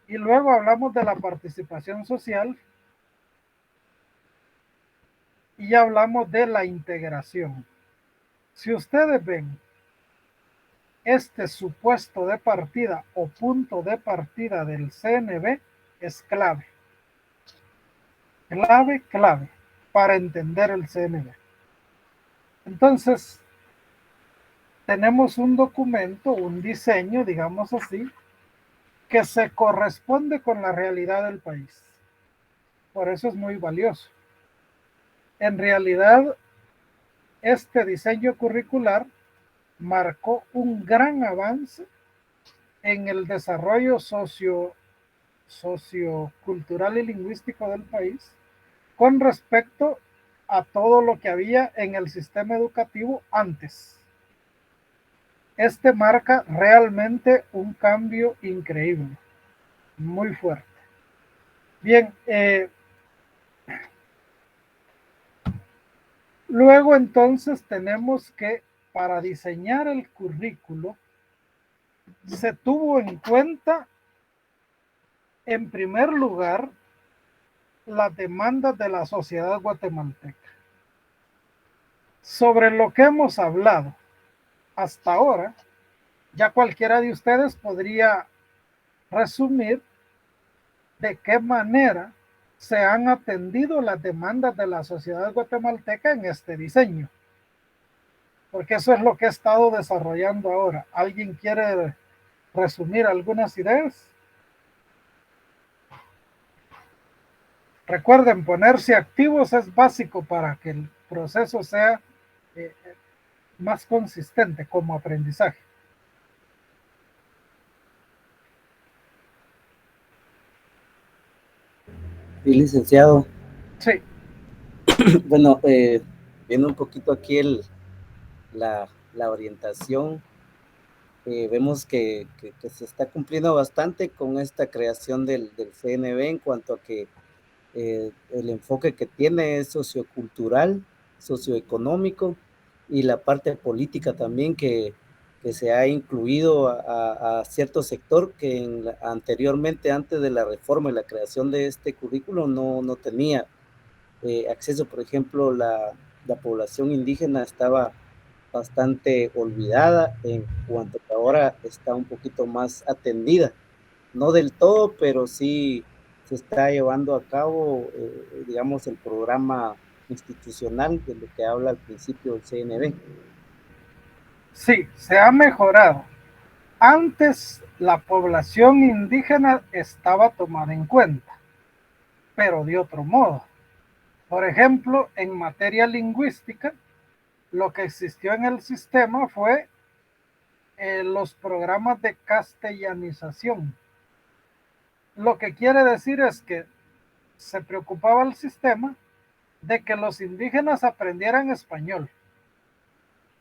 A: Y luego hablamos de la participación social y hablamos de la integración. Si ustedes ven, este supuesto de partida o punto de partida del CNB es clave. Clave para entender el CNB. Entonces, tenemos un documento, un diseño, digamos así, que se corresponde con la realidad del país. Por eso es muy valioso. En realidad, este diseño curricular marcó un gran avance en el desarrollo sociocultural y lingüístico del país con respecto a todo lo que había en el sistema educativo antes. Este marca realmente un cambio increíble, muy fuerte. Bien, luego entonces tenemos que para diseñar el currículo se tuvo en cuenta en primer lugar las demandas de la sociedad guatemalteca. Sobre lo que hemos hablado hasta ahora, ya cualquiera de ustedes podría resumir de qué manera se han atendido las demandas de la sociedad guatemalteca en este diseño. Porque eso es lo que he estado desarrollando ahora. ¿Alguien quiere resumir algunas ideas? Recuerden, ponerse activos es básico para que el proceso sea más consistente como aprendizaje.
K: Sí, licenciado.
A: Sí.
K: Bueno, viendo un poquito aquí la orientación, vemos que se está cumpliendo bastante con esta creación del CNB en cuanto a que el enfoque que tiene es sociocultural, socioeconómico y la parte política también que se ha incluido a cierto sector que anteriormente, antes de la reforma y la creación de este currículo, no tenía acceso. Por ejemplo, la población indígena estaba bastante olvidada, en cuanto que ahora está un poquito más atendida. No del todo, pero sí se está llevando a cabo, digamos, el programa institucional de lo que habla al principio el CNB.
A: Sí, se ha mejorado. Antes la población indígena estaba tomada en cuenta, pero de otro modo. Por ejemplo, en materia lingüística, lo que existió en el sistema fue los programas de castellanización. Lo que quiere decir es que se preocupaba el sistema de que los indígenas aprendieran español.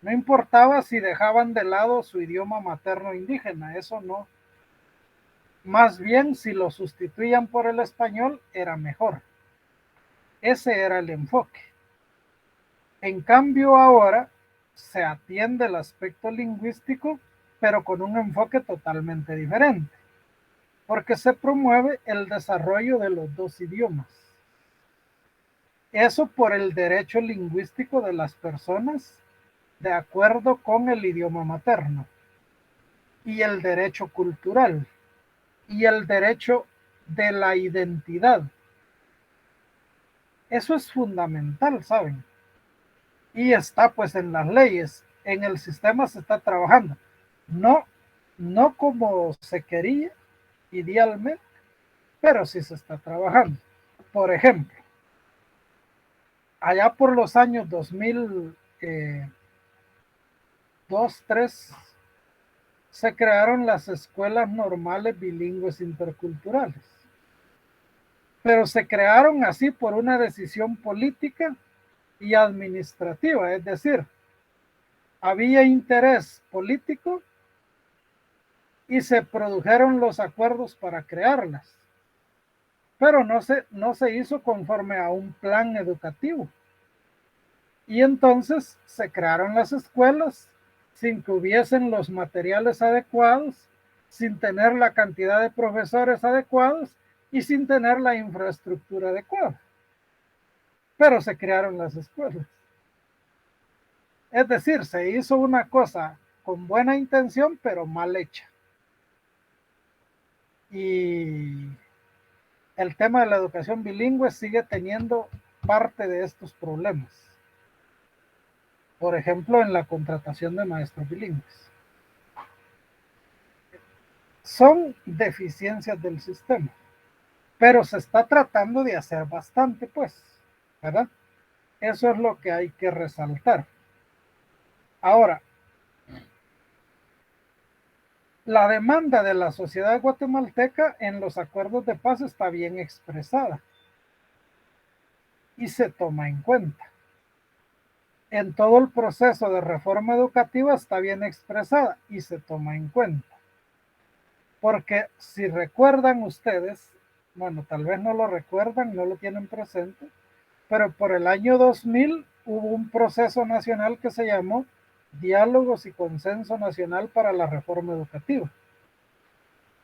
A: No importaba si dejaban de lado su idioma materno indígena, eso no. Más bien, si lo sustituían por el español, era mejor. Ese era el enfoque. En cambio, ahora se atiende el aspecto lingüístico, pero con un enfoque totalmente diferente, porque se promueve el desarrollo de los 2 idiomas. Eso por el derecho lingüístico de las personas de acuerdo con el idioma materno, y el derecho cultural, y el derecho de la identidad. Eso es fundamental, ¿saben? Y está pues en las leyes, en el sistema se está trabajando. No como se quería idealmente, pero sí se está trabajando. Por ejemplo, allá por los años 2000, 2, 3, se crearon las escuelas normales bilingües interculturales. Pero se crearon así por una decisión política y administrativa, es decir, había interés político y se produjeron los acuerdos para crearlas, pero no se hizo conforme a un plan educativo. Y entonces se crearon las escuelas sin que hubiesen los materiales adecuados, sin tener la cantidad de profesores adecuados y sin tener la infraestructura adecuada. Pero se crearon las escuelas. Es decir, se hizo una cosa con buena intención, pero mal hecha. Y el tema de la educación bilingüe sigue teniendo parte de estos problemas. Por ejemplo, en la contratación de maestros bilingües. Son deficiencias del sistema, pero se está tratando de hacer bastante, pues, ¿verdad? Eso es lo que hay que resaltar. Ahora, la demanda de la sociedad guatemalteca en los acuerdos de paz está bien expresada y se toma en cuenta. En todo el proceso de reforma educativa está bien expresada y se toma en cuenta. Porque si recuerdan ustedes, bueno, tal vez no lo recuerdan, no lo tienen presente, pero por el año 2000 hubo un proceso nacional que se llamó Diálogos y Consenso Nacional para la Reforma Educativa.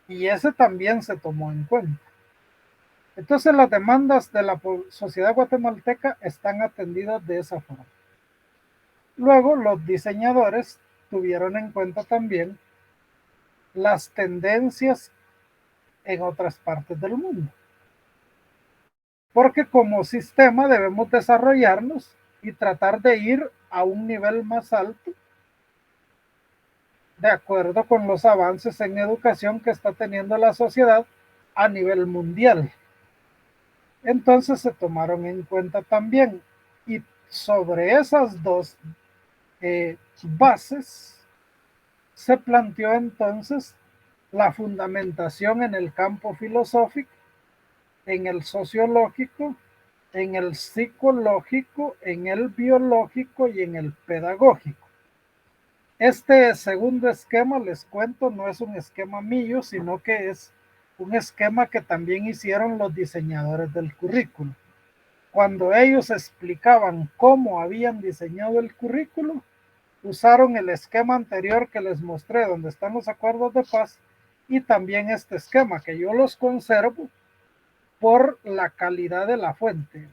A: Y ese también se tomó en cuenta. Entonces las demandas de la sociedad guatemalteca están atendidas de esa forma. Luego los diseñadores tuvieron en cuenta también las tendencias en otras partes del mundo. Porque como sistema debemos desarrollarnos y tratar de ir a un nivel más alto de acuerdo con los avances en educación que está teniendo la sociedad a nivel mundial. Entonces se tomaron en cuenta también, y sobre esas dos bases se planteó entonces la fundamentación en el campo filosófico, en el sociológico, en el psicológico, en el biológico y en el pedagógico. Este segundo esquema, les cuento, no es un esquema mío, sino que es un esquema que también hicieron los diseñadores del currículo. Cuando ellos explicaban cómo habían diseñado el currículo, usaron el esquema anterior que les mostré, donde están los acuerdos de paz, y también este esquema, que yo los conservo por la calidad de la fuente.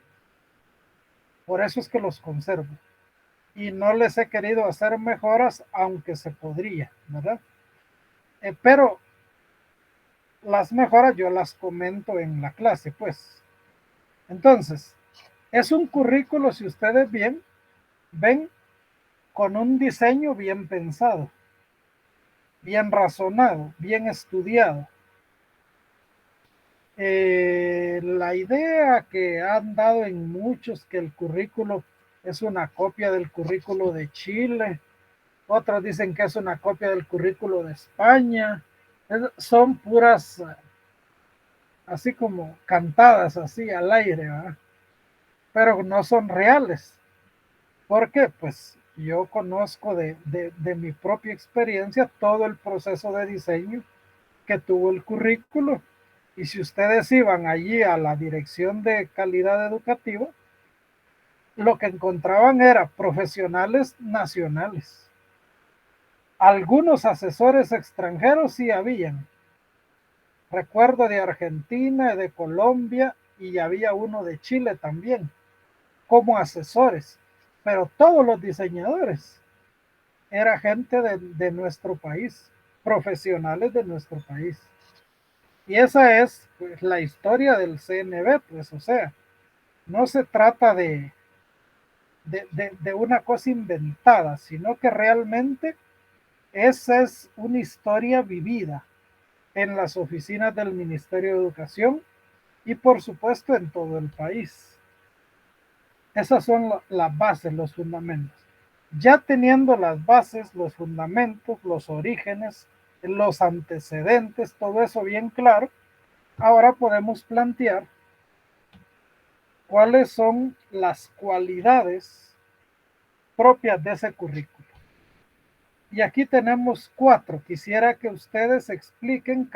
A: Por eso es que los conservo. Y no les he querido hacer mejoras, aunque se podría, ¿verdad? Pero las mejoras yo las comento en la clase, pues. Entonces, es un currículo, si ustedes ven, con un diseño bien pensado, bien razonado, bien estudiado. La idea que han dado en muchos que el currículo es una copia del currículo de Chile, otros dicen que es una copia del currículo de España, son puras, así como cantadas así al aire, ¿verdad? Pero no son reales. ¿Por qué? Pues yo conozco de mi propia experiencia todo el proceso de diseño que tuvo el currículo. Y si ustedes iban allí a la Dirección de Calidad Educativa, lo que encontraban era profesionales nacionales. Algunos asesores extranjeros sí habían. Recuerdo de Argentina, de Colombia, y había uno de Chile también, como asesores. Pero todos los diseñadores era gente de nuestro país, profesionales de nuestro país. Y esa es pues, la historia del CNB, pues, o sea, no se trata de una cosa inventada, sino que realmente esa es una historia vivida en las oficinas del Ministerio de Educación y por supuesto en todo el país. Esas son las bases, los fundamentos. Ya teniendo las bases, los fundamentos, los orígenes, los antecedentes, todo eso bien claro, ahora podemos plantear cuáles son las cualidades propias de ese currículo. Y aquí tenemos 4. Quisiera que ustedes expliquen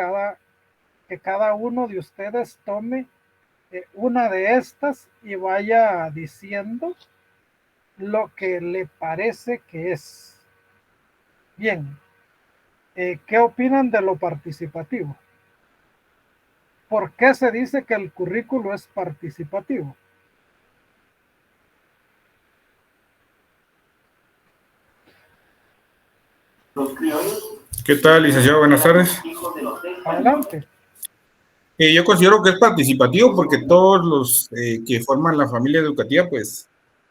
A: que cada uno de ustedes tome una de estas y vaya diciendo lo que le parece que es. Bien, ¿qué opinan de lo participativo? ¿Por qué se dice que el currículo es participativo?
L: ¿Qué tal, licenciado? Buenas tardes.
A: Adelante.
L: Yo considero que es participativo porque todos los que forman la familia educativa, pues,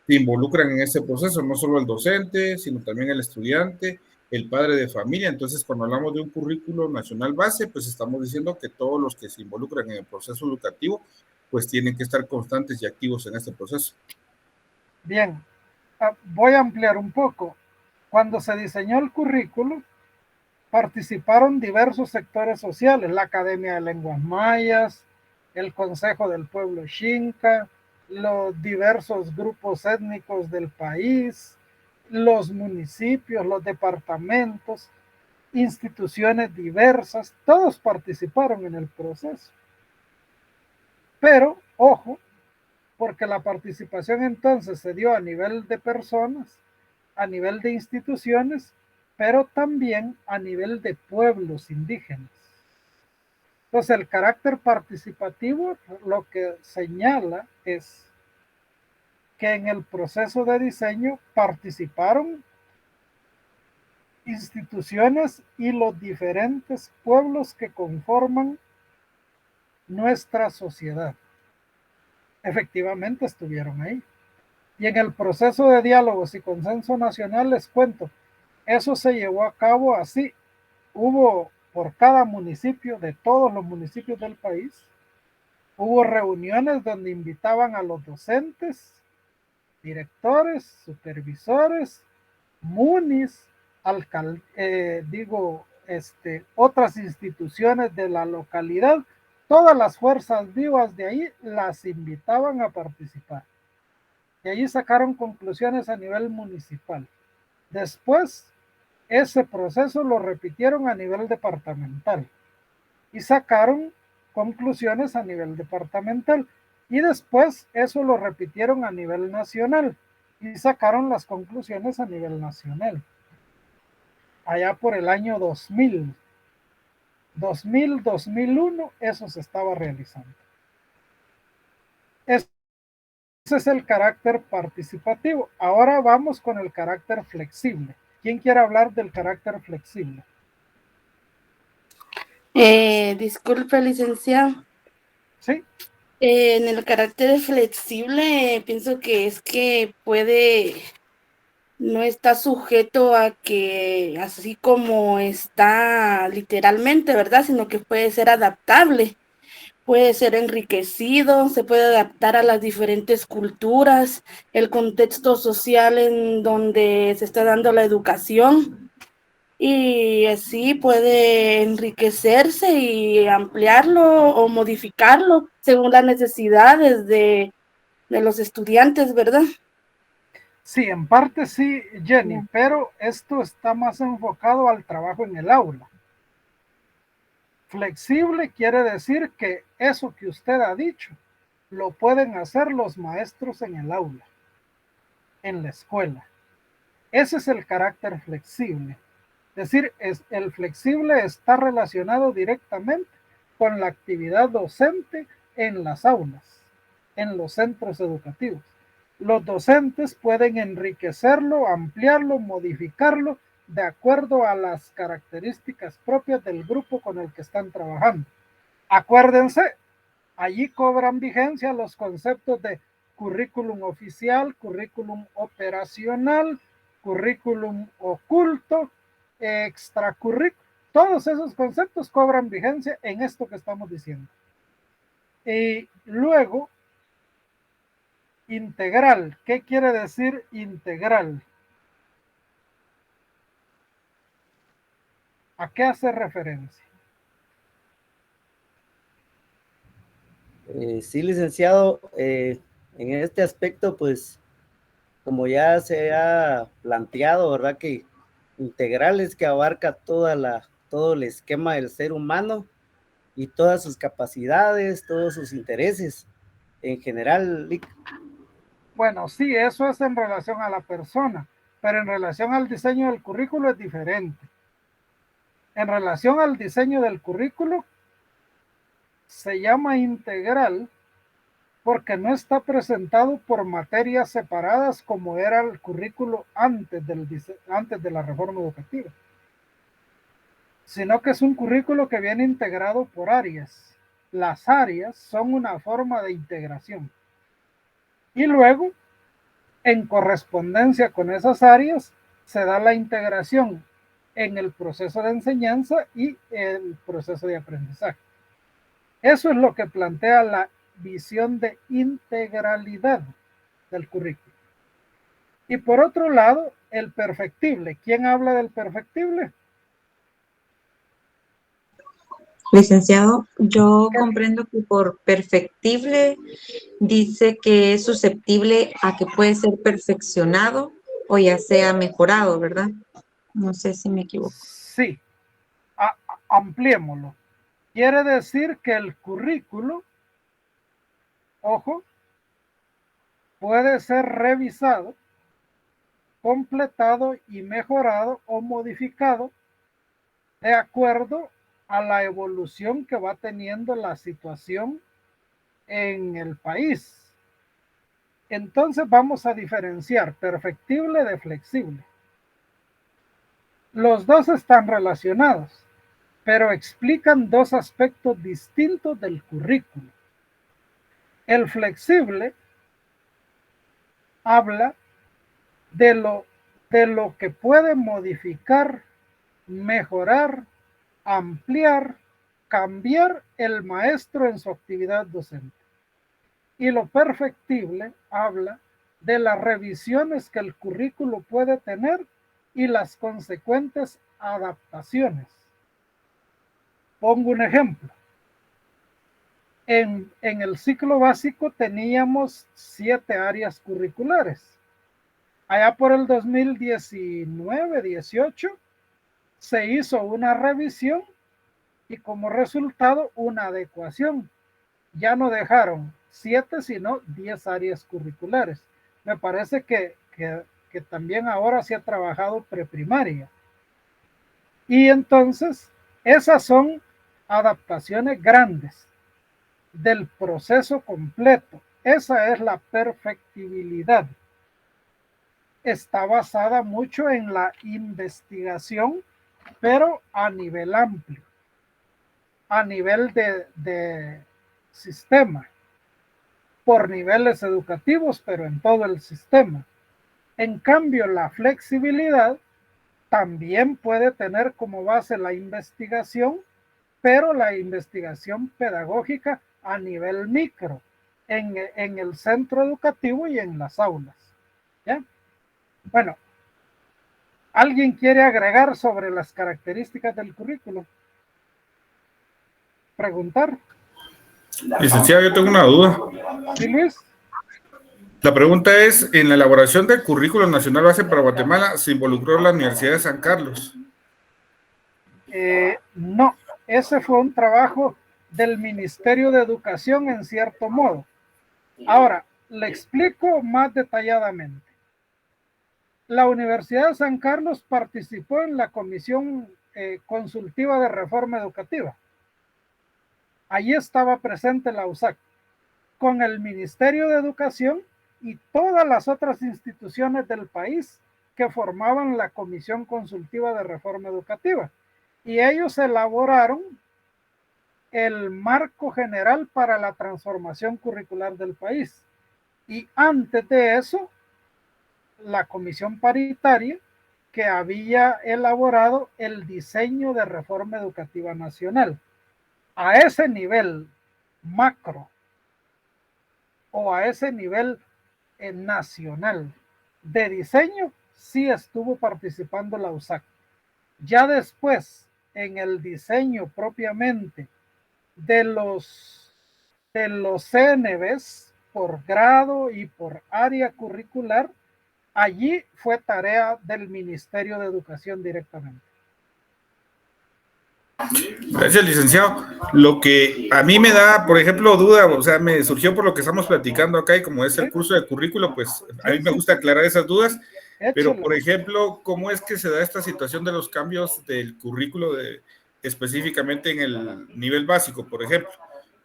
L: se involucran en ese proceso, no solo el docente, sino también el estudiante, el padre de familia. Entonces, cuando hablamos de un currículo nacional base, pues estamos diciendo que todos los que se involucran en el proceso educativo, pues tienen que estar constantes y activos en este proceso.
A: Bien, voy a ampliar un poco. Cuando se diseñó el currículo, participaron diversos sectores sociales, la Academia de Lenguas Mayas, el Consejo del Pueblo Xinca, los diversos grupos étnicos del país, los municipios, los departamentos, instituciones diversas, todos participaron en el proceso. Pero, ojo, porque la participación entonces se dio a nivel de personas, a nivel de instituciones, pero también a nivel de pueblos indígenas. Entonces, el carácter participativo lo que señala es que en el proceso de diseño participaron instituciones y los diferentes pueblos que conforman nuestra sociedad. Efectivamente estuvieron ahí. Y en el proceso de diálogos y consenso nacional, les cuento, eso se llevó a cabo así. Hubo por cada municipio, de todos los municipios del país, hubo reuniones donde invitaban a los docentes, directores, supervisores, munis, otras instituciones de la localidad, todas las fuerzas vivas de ahí las invitaban a participar. Y allí sacaron conclusiones a nivel municipal. Después, ese proceso lo repitieron a nivel departamental y sacaron conclusiones a nivel departamental. Y después eso lo repitieron a nivel nacional y sacaron las conclusiones a nivel nacional. Allá por el año 2001, eso se estaba realizando. Ese es el carácter participativo. Ahora vamos con el carácter flexible. ¿Quién quiere hablar del carácter flexible?
E: Disculpe, licenciado.
A: Sí.
E: En el carácter flexible, pienso que es que no está sujeto a que así como está literalmente, ¿verdad? Sino que puede ser adaptable, puede ser enriquecido, se puede adaptar a las diferentes culturas, el contexto social en donde se está dando la educación. Y así puede enriquecerse y ampliarlo o modificarlo según las necesidades de los estudiantes, ¿verdad?
A: Sí, en parte sí, Jenny, pero esto está más enfocado al trabajo en el aula. Flexible quiere decir que eso que usted ha dicho lo pueden hacer los maestros en el aula, en la escuela. Ese es el carácter flexible. Es decir, el flexible está relacionado directamente con la actividad docente en las aulas, en los centros educativos. Los docentes pueden enriquecerlo, ampliarlo, modificarlo de acuerdo a las características propias del grupo con el que están trabajando. Acuérdense, allí cobran vigencia los conceptos de currículum oficial, currículum operacional, currículum oculto, extracurricular. Todos esos conceptos cobran vigencia en esto que estamos diciendo. Y luego, integral. ¿Qué quiere decir integral? ¿A qué hace referencia?
K: Sí, licenciado, en este aspecto, pues, como ya se ha planteado, ¿verdad? Que integral es que abarca todo el esquema del ser humano y todas sus capacidades, todos sus intereses en general.
A: Bueno, sí, eso es en relación a la persona, pero en relación al diseño del currículo es diferente. En relación al diseño del currículo, se llama integral porque no está presentado por materias separadas como era el currículo antes de la reforma educativa, sino que es un currículo que viene integrado por áreas. Las áreas son una forma de integración. Y luego, en correspondencia con esas áreas, se da la integración en el proceso de enseñanza y el proceso de aprendizaje. Eso es lo que plantea la visión de integralidad del currículo. Y por otro lado, el perfectible. ¿Quién habla del perfectible?
M: Licenciado, yo comprendo que por perfectible dice que es susceptible a que puede ser perfeccionado o ya sea mejorado, ¿verdad? No sé si me equivoco.
A: Sí, ampliémoslo. Quiere decir que el currículo, ojo, puede ser revisado, completado y mejorado o modificado de acuerdo a la evolución que va teniendo la situación en el país. Entonces vamos a diferenciar perfectible de flexible. Los dos están relacionados, pero explican dos aspectos distintos del currículo. El flexible habla de lo que puede modificar, mejorar, ampliar, cambiar el maestro en su actividad docente. Y lo perfectible habla de las revisiones que el currículo puede tener y las consecuentes adaptaciones. Pongo un ejemplo. En el ciclo básico teníamos 7 áreas curriculares. Allá por el 2019-18 se hizo una revisión y como resultado una adecuación. Ya no dejaron 7, sino 10 áreas curriculares. Me parece que también ahora se ha trabajado preprimaria. Y entonces, esas son adaptaciones grandes del proceso completo. Esa es la perfectibilidad. Está basada mucho en la investigación, pero a nivel amplio, a nivel de sistema, por niveles educativos, pero en todo el sistema. En cambio, la flexibilidad también puede tener como base la investigación, pero la investigación pedagógica a nivel micro, en el centro educativo y en las aulas. ¿Ya? Bueno, ¿alguien quiere agregar sobre las características del currículo? ¿Preguntar?
L: Licenciado, yo tengo una duda.
A: ¿Sí, Luis?
L: La pregunta es, en la elaboración del currículo nacional base para Guatemala, ¿se involucró la Universidad de San Carlos?
A: No, ese fue un trabajo del Ministerio de Educación en cierto modo. Ahora, le explico más detalladamente. La Universidad de San Carlos participó en la Comisión Consultiva de Reforma Educativa. Allí estaba presente la USAC, con el Ministerio de Educación y todas las otras instituciones del país que formaban la Comisión Consultiva de Reforma Educativa. Y ellos elaboraron el marco general para la transformación curricular del país. Y antes de eso, la comisión paritaria que había elaborado el diseño de reforma educativa nacional. A ese nivel macro o a ese nivel nacional de diseño, sí estuvo participando la USAC. Ya después, en el diseño propiamente de los CNBs por grado y por área curricular, allí fue tarea del Ministerio de Educación directamente.
L: Gracias, licenciado. Lo que a mí me da, por ejemplo, duda, o sea, me surgió por lo que estamos platicando acá y como es el curso de currículo, pues a mí me gusta aclarar esas dudas, pero por ejemplo, ¿cómo es que se da esta situación de los cambios del currículo específicamente en el nivel básico, por ejemplo,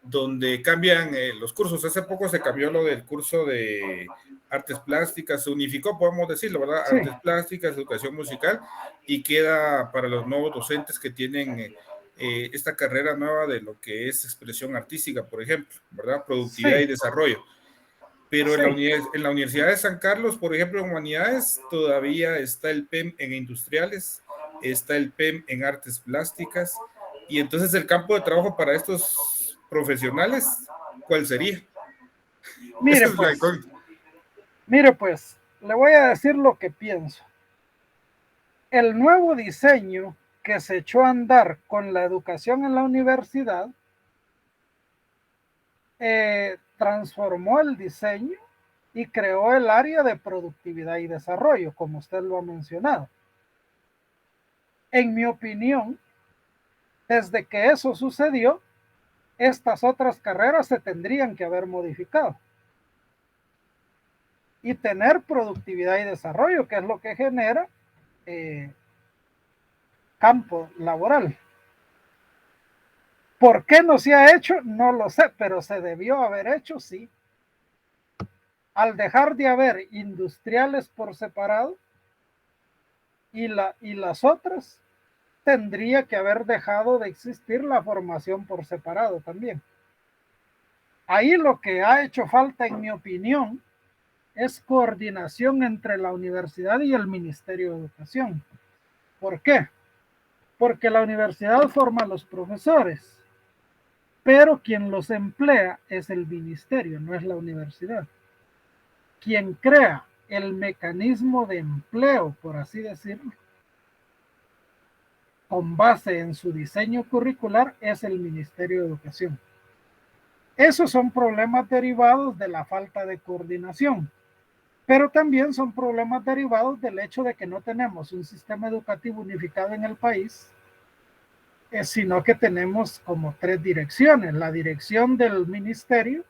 L: donde cambian los cursos? Hace poco se cambió lo del curso de artes plásticas, se unificó, podemos decirlo, ¿verdad? Sí. Artes plásticas, educación musical, y queda para los nuevos docentes que tienen esta carrera nueva de lo que es expresión artística, por ejemplo, ¿verdad? Productividad y desarrollo. Pero en la Universidad de San Carlos, por ejemplo, en humanidades, todavía está el PEM en industriales, está el PEM en artes plásticas, y entonces el campo de trabajo para estos profesionales, ¿cuál sería?
A: Mire pues, le voy a decir lo que pienso. El nuevo diseño que se echó a andar con la educación en la universidad transformó el diseño y creó el área de productividad y desarrollo, como usted lo ha mencionado. En mi opinión, desde que eso sucedió, estas otras carreras se tendrían que haber modificado y tener productividad y desarrollo, que es lo que genera campo laboral. ¿Por qué no se ha hecho? No lo sé, pero se debió haber hecho, sí. Al dejar de haber industriales por separado y las otras, tendría que haber dejado de existir la formación por separado también. Ahí lo que ha hecho falta, en mi opinión, es coordinación entre la universidad y el Ministerio de Educación. ¿Por qué? Porque la universidad forma a los profesores, pero quien los emplea es el ministerio, no es la universidad. Quien crea el mecanismo de empleo, por así decirlo, con base en su diseño curricular, es el Ministerio de Educación. Esos son problemas derivados de la falta de coordinación, pero también son problemas derivados del hecho de que no tenemos un sistema educativo unificado en el país, sino que tenemos como tres direcciones: la dirección del ministerio,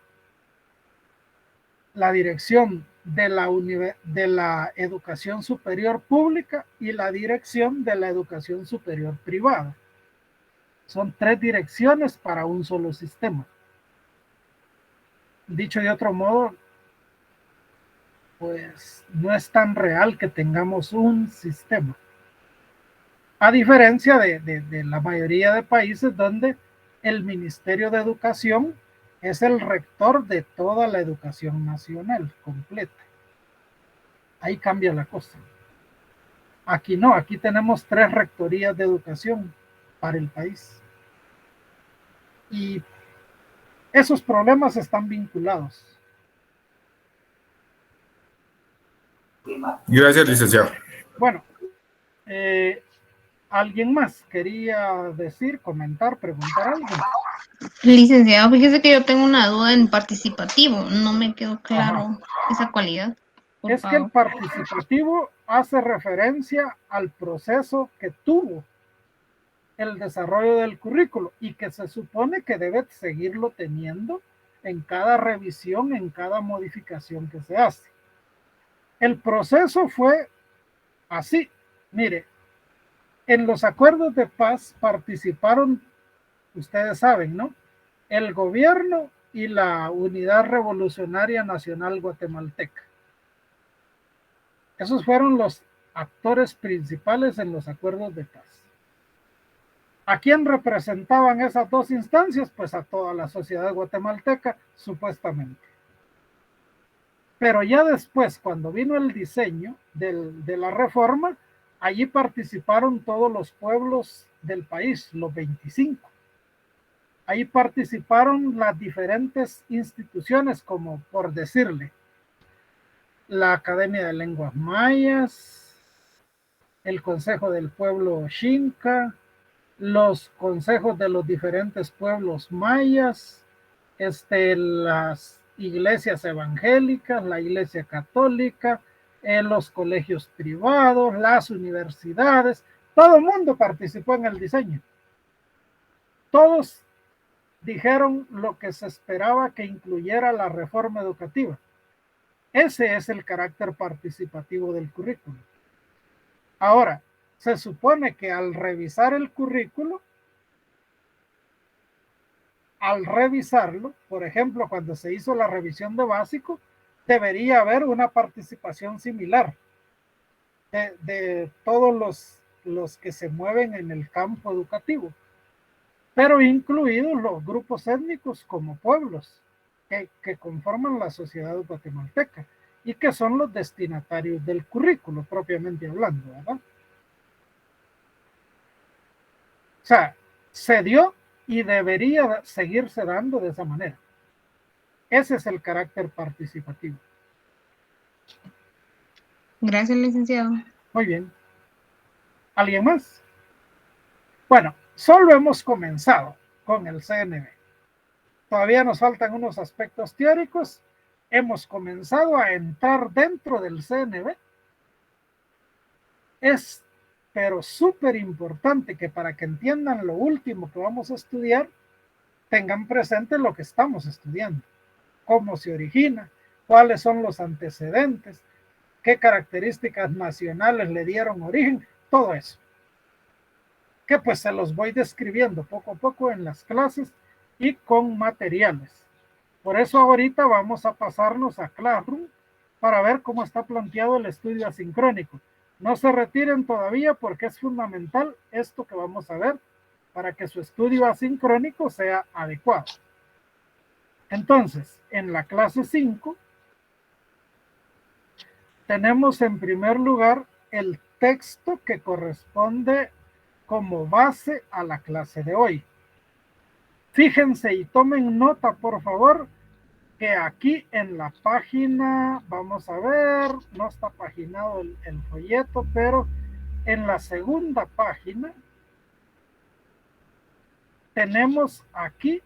A: la dirección de la educación superior pública y la dirección de la educación superior privada. Son tres direcciones para un solo sistema. Dicho de otro modo, pues no es tan real que tengamos un sistema. A diferencia de la mayoría de países donde el Ministerio de Educación es el rector de toda la educación nacional completa. Ahí cambia la cosa. Aquí no, aquí tenemos 3 rectorías de educación para el país. Y esos problemas están vinculados.
L: Gracias, licenciado.
A: Bueno, ¿alguien más quería decir, comentar, preguntar algo?
N: Licenciado, fíjese que yo tengo una duda en participativo, no me quedó claro esa cualidad.
A: Es que el participativo hace referencia al proceso que tuvo el desarrollo del currículo y que se supone que debe seguirlo teniendo en cada revisión, en cada modificación que se hace. El proceso fue así. Mire, en los acuerdos de paz participaron, ustedes saben, ¿no?, el gobierno y la Unidad Revolucionaria Nacional Guatemalteca. Esos fueron los actores principales en los acuerdos de paz. ¿A quién representaban esas dos instancias? Pues a toda la sociedad guatemalteca, supuestamente. Pero ya después, cuando vino el diseño de la reforma, allí participaron todos los pueblos del país, los 25. Ahí participaron las diferentes instituciones, como por decirle, la Academia de Lenguas Mayas, el Consejo del Pueblo Xinca, los consejos de los diferentes pueblos mayas, las iglesias evangélicas, la iglesia católica, los colegios privados, las universidades, todo el mundo participó en el diseño. Todos dijeron lo que se esperaba que incluyera la reforma educativa. Ese es el carácter participativo del currículo. Ahora, se supone que al revisar el currículo, al revisarlo, por ejemplo, cuando se hizo la revisión de básico, debería haber una participación similar de todos los que se mueven en el campo educativo, pero incluidos los grupos étnicos como pueblos que conforman la sociedad guatemalteca y que son los destinatarios del currículo propiamente hablando, ¿verdad? O sea, se dio y debería seguirse dando de esa manera. Ese es el carácter participativo.
N: Gracias, licenciado.
A: Muy bien. ¿Alguien más? Bueno, solo hemos comenzado con el CNB. Todavía nos faltan unos aspectos teóricos. Hemos comenzado a entrar dentro del CNB. Es, pero súper importante que para que entiendan lo último que vamos a estudiar, tengan presente lo que estamos estudiando. Cómo se origina, cuáles son los antecedentes, qué características nacionales le dieron origen, todo eso. Que pues se los voy describiendo poco a poco en las clases y con materiales. Por eso ahorita vamos a pasarnos a Classroom para ver cómo está planteado el estudio asincrónico. No se retiren todavía porque es fundamental esto que vamos a ver para que su estudio asincrónico sea adecuado. Entonces, en la clase 5 tenemos en primer lugar el texto que corresponde como base a la clase de hoy. Fíjense y tomen nota, por favor, que aquí en la página, vamos a ver, no está paginado el folleto, pero en la segunda página tenemos aquí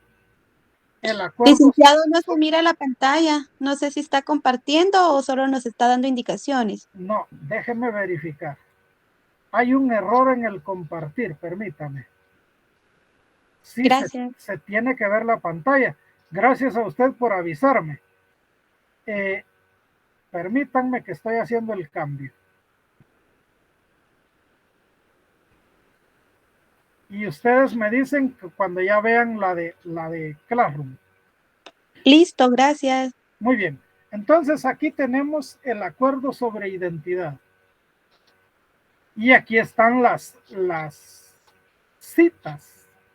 A: el acuerdo.
J: Licenciado, no se mira la pantalla. No sé si está compartiendo o solo nos está dando indicaciones.
A: No, déjeme verificar. Hay un error en el compartir, permítame. Sí,
J: gracias.
A: Se tiene que ver la pantalla. Gracias a usted por avisarme. Permítanme que estoy haciendo el cambio. Y ustedes me dicen que cuando ya vean la de Classroom.
J: Listo, gracias.
A: Muy bien. Entonces aquí tenemos el acuerdo sobre identidad. Y aquí están las citas.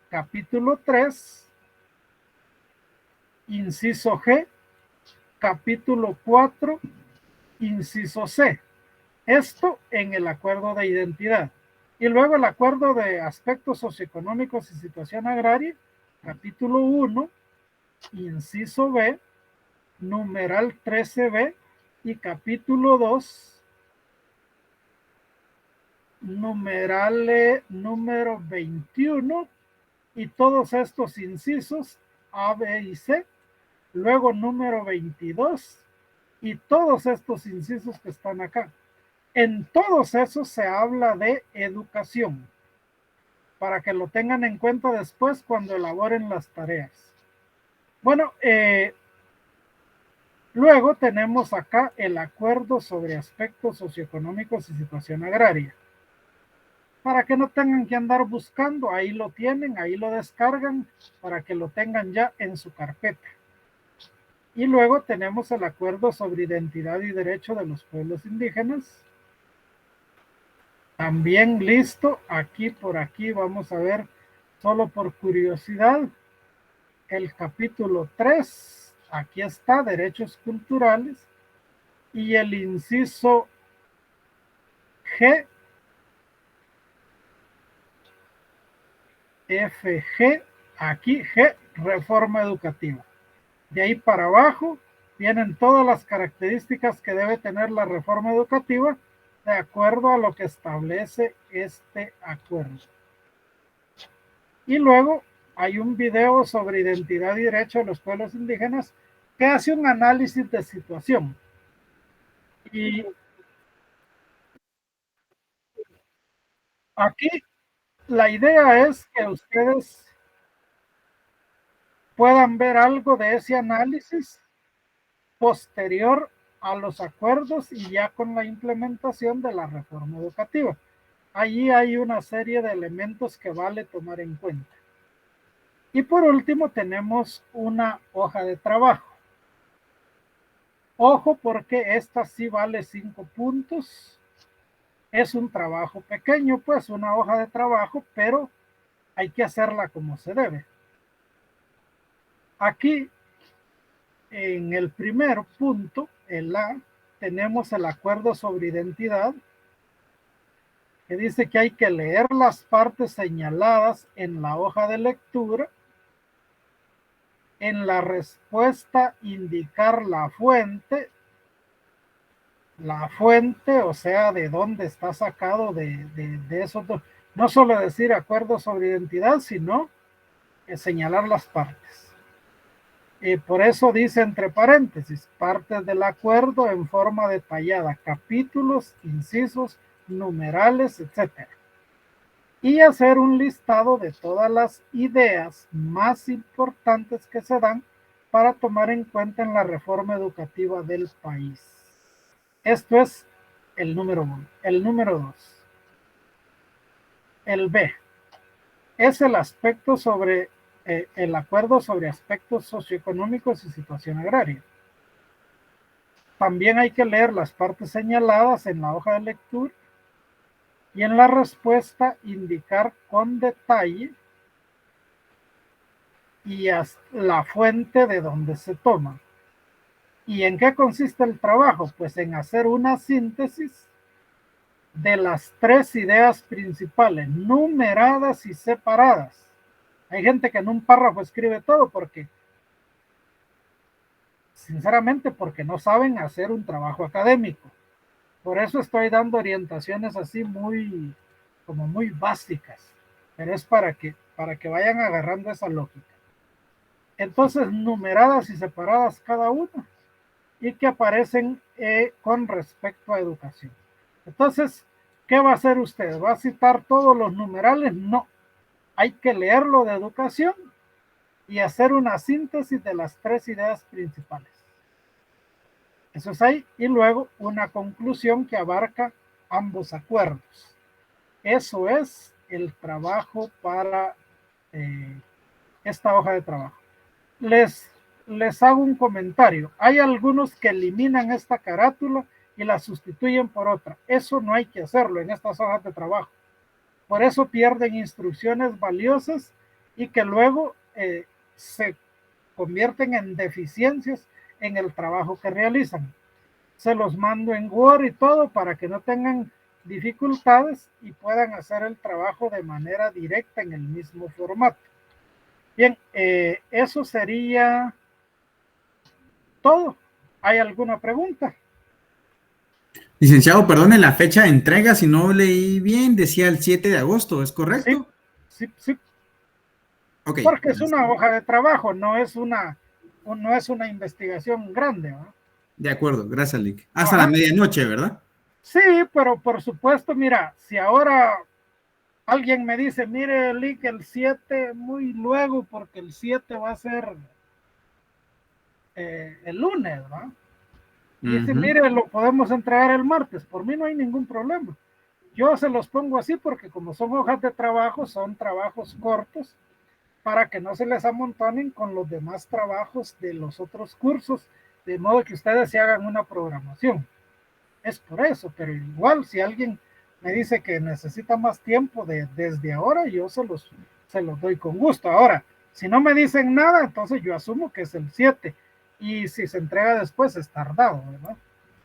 A: Capítulo 3, inciso G, capítulo 4, inciso C. Esto en el acuerdo de identidad. Y luego el acuerdo de aspectos socioeconómicos y situación agraria, capítulo 1, inciso B, numeral 13B, y capítulo 2, numeral número 21, y todos estos incisos A, B y C, luego número 22, y todos estos incisos que están acá. En todos esos se habla de educación, para que lo tengan en cuenta después cuando elaboren las tareas. Bueno, luego tenemos acá el acuerdo sobre aspectos socioeconómicos y situación agraria. Para que no tengan que andar buscando, ahí lo tienen, ahí lo descargan, para que lo tengan ya en su carpeta. Y luego tenemos el acuerdo sobre identidad y derecho de los pueblos indígenas. También listo, aquí por aquí vamos a ver, solo por curiosidad, el capítulo 3, aquí está, derechos culturales, y el inciso G, FG, aquí G, reforma educativa. De ahí para abajo vienen todas las características que debe tener la reforma educativa de acuerdo a lo que establece este acuerdo. Y luego hay un video sobre identidad y derecho de los pueblos indígenas que hace un análisis de situación. Y aquí la idea es que ustedes puedan ver algo de ese análisis posterior a los acuerdos y ya con la implementación de la reforma educativa. Allí hay una serie de elementos que vale tomar en cuenta. Y por último tenemos una hoja de trabajo. Ojo, porque esta sí vale 5 puntos. Es un trabajo pequeño, pues una hoja de trabajo, pero hay que hacerla como se debe. Aquí, en el primer punto, el A, tenemos el acuerdo sobre identidad, que dice que hay que leer las partes señaladas en la hoja de lectura. En la respuesta, indicar la fuente, o sea, de dónde está sacado de esos dos. No solo decir acuerdo sobre identidad, sino señalar las partes. Por eso dice entre paréntesis, partes del acuerdo en forma detallada, capítulos, incisos, numerales, etc. Y hacer un listado de todas las ideas más importantes que se dan para tomar en cuenta en la reforma educativa del país. Esto es el número 1. El número 2. El B. Es el aspecto sobre el acuerdo sobre aspectos socioeconómicos y situación agraria. También hay que leer las partes señaladas en la hoja de lectura y en la respuesta indicar con detalle y la fuente de donde se toma. ¿Y en qué consiste el trabajo? Pues en hacer una síntesis de las 3 ideas principales, numeradas y separadas. Hay gente que en un párrafo escribe todo porque, sinceramente, porque no saben hacer un trabajo académico. Por eso estoy dando orientaciones así muy básicas, pero es para que vayan agarrando esa lógica. Entonces, numeradas y separadas cada una y que aparecen con respecto a educación. Entonces, ¿qué va a hacer usted? ¿Va a citar todos los numerales? No. Hay que leerlo de educación y hacer una síntesis de las 3 ideas principales. Eso es ahí. Y luego una conclusión que abarca ambos acuerdos. Eso es el trabajo para esta hoja de trabajo. Les hago un comentario. Hay algunos que eliminan esta carátula y la sustituyen por otra. Eso no hay que hacerlo en estas hojas de trabajo. Por eso pierden instrucciones valiosas y que luego se convierten en deficiencias en el trabajo que realizan. Se los mando en Word y todo para que no tengan dificultades y puedan hacer el trabajo de manera directa en el mismo formato. Bien, eso sería todo. ¿Hay alguna pregunta?
H: Licenciado, perdone la fecha de entrega, si no leí bien, decía el 7 de agosto, ¿es correcto?
A: Sí.
H: Okay,
A: porque gracias. Es una hoja de trabajo, no es una investigación grande, ¿no?
H: De acuerdo, gracias, Lick. Hasta la medianoche, ¿verdad?
A: Sí, pero por supuesto, mira, si ahora alguien me dice, mire, Lick, el 7 muy luego, porque el 7 va a ser el lunes, ¿no? Y dice, mire, lo podemos entregar el martes. Por mí no hay ningún problema. Yo se los pongo así porque como son hojas de trabajo, son trabajos cortos para que no se les amontonen con los demás trabajos de los otros cursos, de modo que ustedes se hagan una programación. Es por eso, pero igual si alguien me dice que necesita más tiempo desde ahora, yo se los doy con gusto. Ahora, si no me dicen nada, entonces yo asumo que es el 7. Y si se entrega después es tardado, ¿verdad?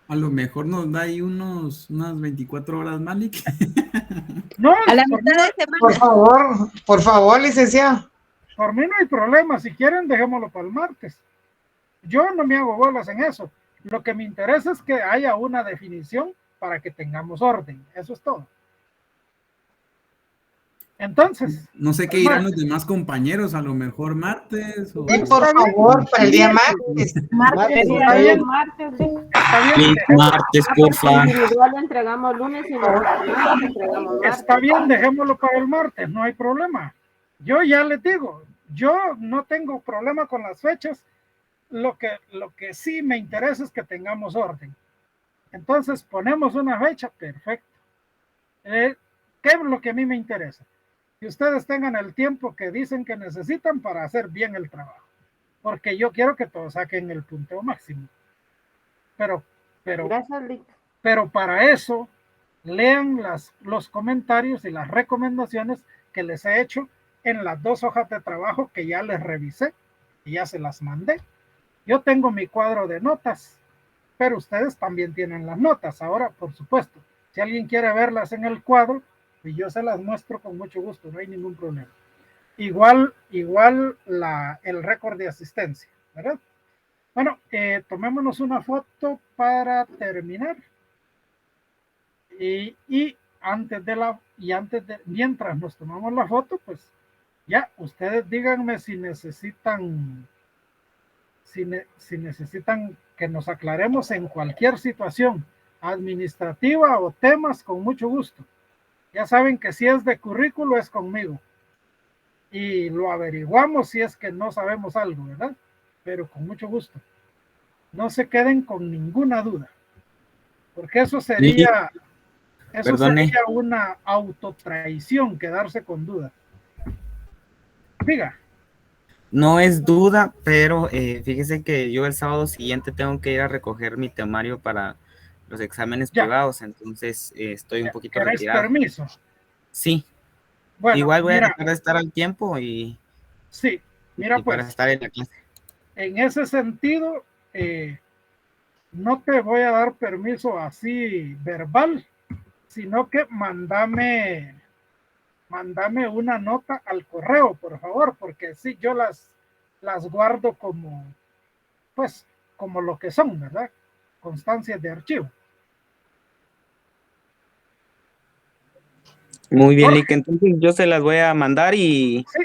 H: A lo mejor nos da ahí unas 24 horas más, Lick.
A: No,
J: a la mitad de
O: semana. Por favor, licenciado.
A: Por mí no hay problema. Si quieren, dejémoslo para el martes. Yo no me hago bolas en eso. Lo que me interesa es que haya una definición para que tengamos orden. Eso es todo. Entonces.
H: No sé qué dirán los demás compañeros, a lo mejor martes. O...
O: Sí, por favor, para el día martes.
I: Martes,
A: está bien.
I: martes, sí.
A: Está bien.
G: Martes, porfa.
I: Individual lo entregamos lunes y lo entregamos martes.
A: Está bien, dejémoslo para el martes, no hay problema. Yo ya les digo, yo no tengo problema con las fechas. Lo que sí me interesa es que tengamos orden. Entonces ponemos una fecha, perfecto. ¿Qué es lo que a mí me interesa? Que ustedes tengan el tiempo que dicen que necesitan para hacer bien el trabajo, porque yo quiero que todos saquen el punteo máximo. Pero
I: Gracias, Lick.
A: Pero para eso lean los comentarios y las recomendaciones que les he hecho en las 2 hojas de trabajo que ya les revisé y ya se las mandé. Yo tengo mi cuadro de notas, pero ustedes también tienen las notas. Ahora, por supuesto, si alguien quiere verlas en el cuadro, y yo se las muestro con mucho gusto, no hay ningún problema. Igual el récord de asistencia, ¿verdad? Bueno, tomémonos una foto para terminar. Mientras nos tomamos la foto, pues ya, ustedes díganme si necesitan que nos aclaremos en cualquier situación administrativa o temas, con mucho gusto. Ya saben que si es de currículo es conmigo y lo averiguamos si es que no sabemos algo, ¿verdad? Pero con mucho gusto. No se queden con ninguna duda, porque eso sería una autotraición, quedarse con duda. Diga.
G: No es duda, pero fíjese que yo el sábado siguiente tengo que ir a recoger mi temario para los exámenes privados, entonces estoy un poquito retirado.
A: ¿Permiso?
G: Sí.
A: Bueno,
G: igual voy a tratar de estar al tiempo y...
A: Sí, mira, pues,
G: para estar en la clase.
A: En ese sentido, no te voy a dar permiso así verbal, sino que mándame una nota al correo, por favor, porque sí, yo las guardo como lo que son, ¿verdad? Constancias de archivo.
G: Muy bien, Lick, entonces yo se las voy a mandar y
A: sí,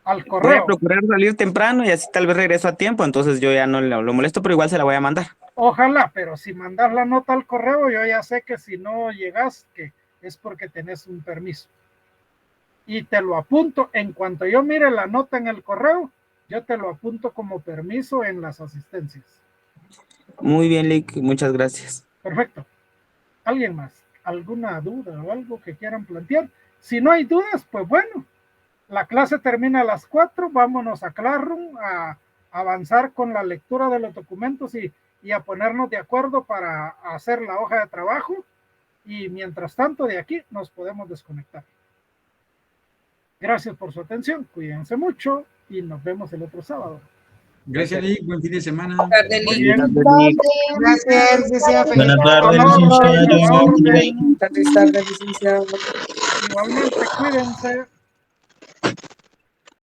A: al correo.
G: Voy a procurar salir temprano y así tal vez regreso a tiempo, entonces yo ya no lo molesto, pero igual se la voy a mandar.
A: Ojalá, pero si mandas la nota al correo, yo ya sé que si no llegas, que es porque tenés un permiso. Y te lo apunto, en cuanto yo mire la nota en el correo, yo te lo apunto como permiso en las asistencias.
G: Muy bien, Lick, muchas gracias.
A: Perfecto. ¿Alguien más? ¿Alguna duda o algo que quieran plantear? Si no hay dudas, pues bueno, la clase termina a las 4, vámonos a Classroom a avanzar con la lectura de los documentos y a ponernos de acuerdo para hacer la hoja de trabajo, y mientras tanto de aquí nos podemos desconectar. Gracias por su atención, cuídense mucho y nos vemos el otro sábado.
H: Gracias, Lick. Buen fin de semana.
A: Muy bien.
O: Gracias, licenciado.
P: Buenas tardes, licenciado.
A: Igualmente, cuídense.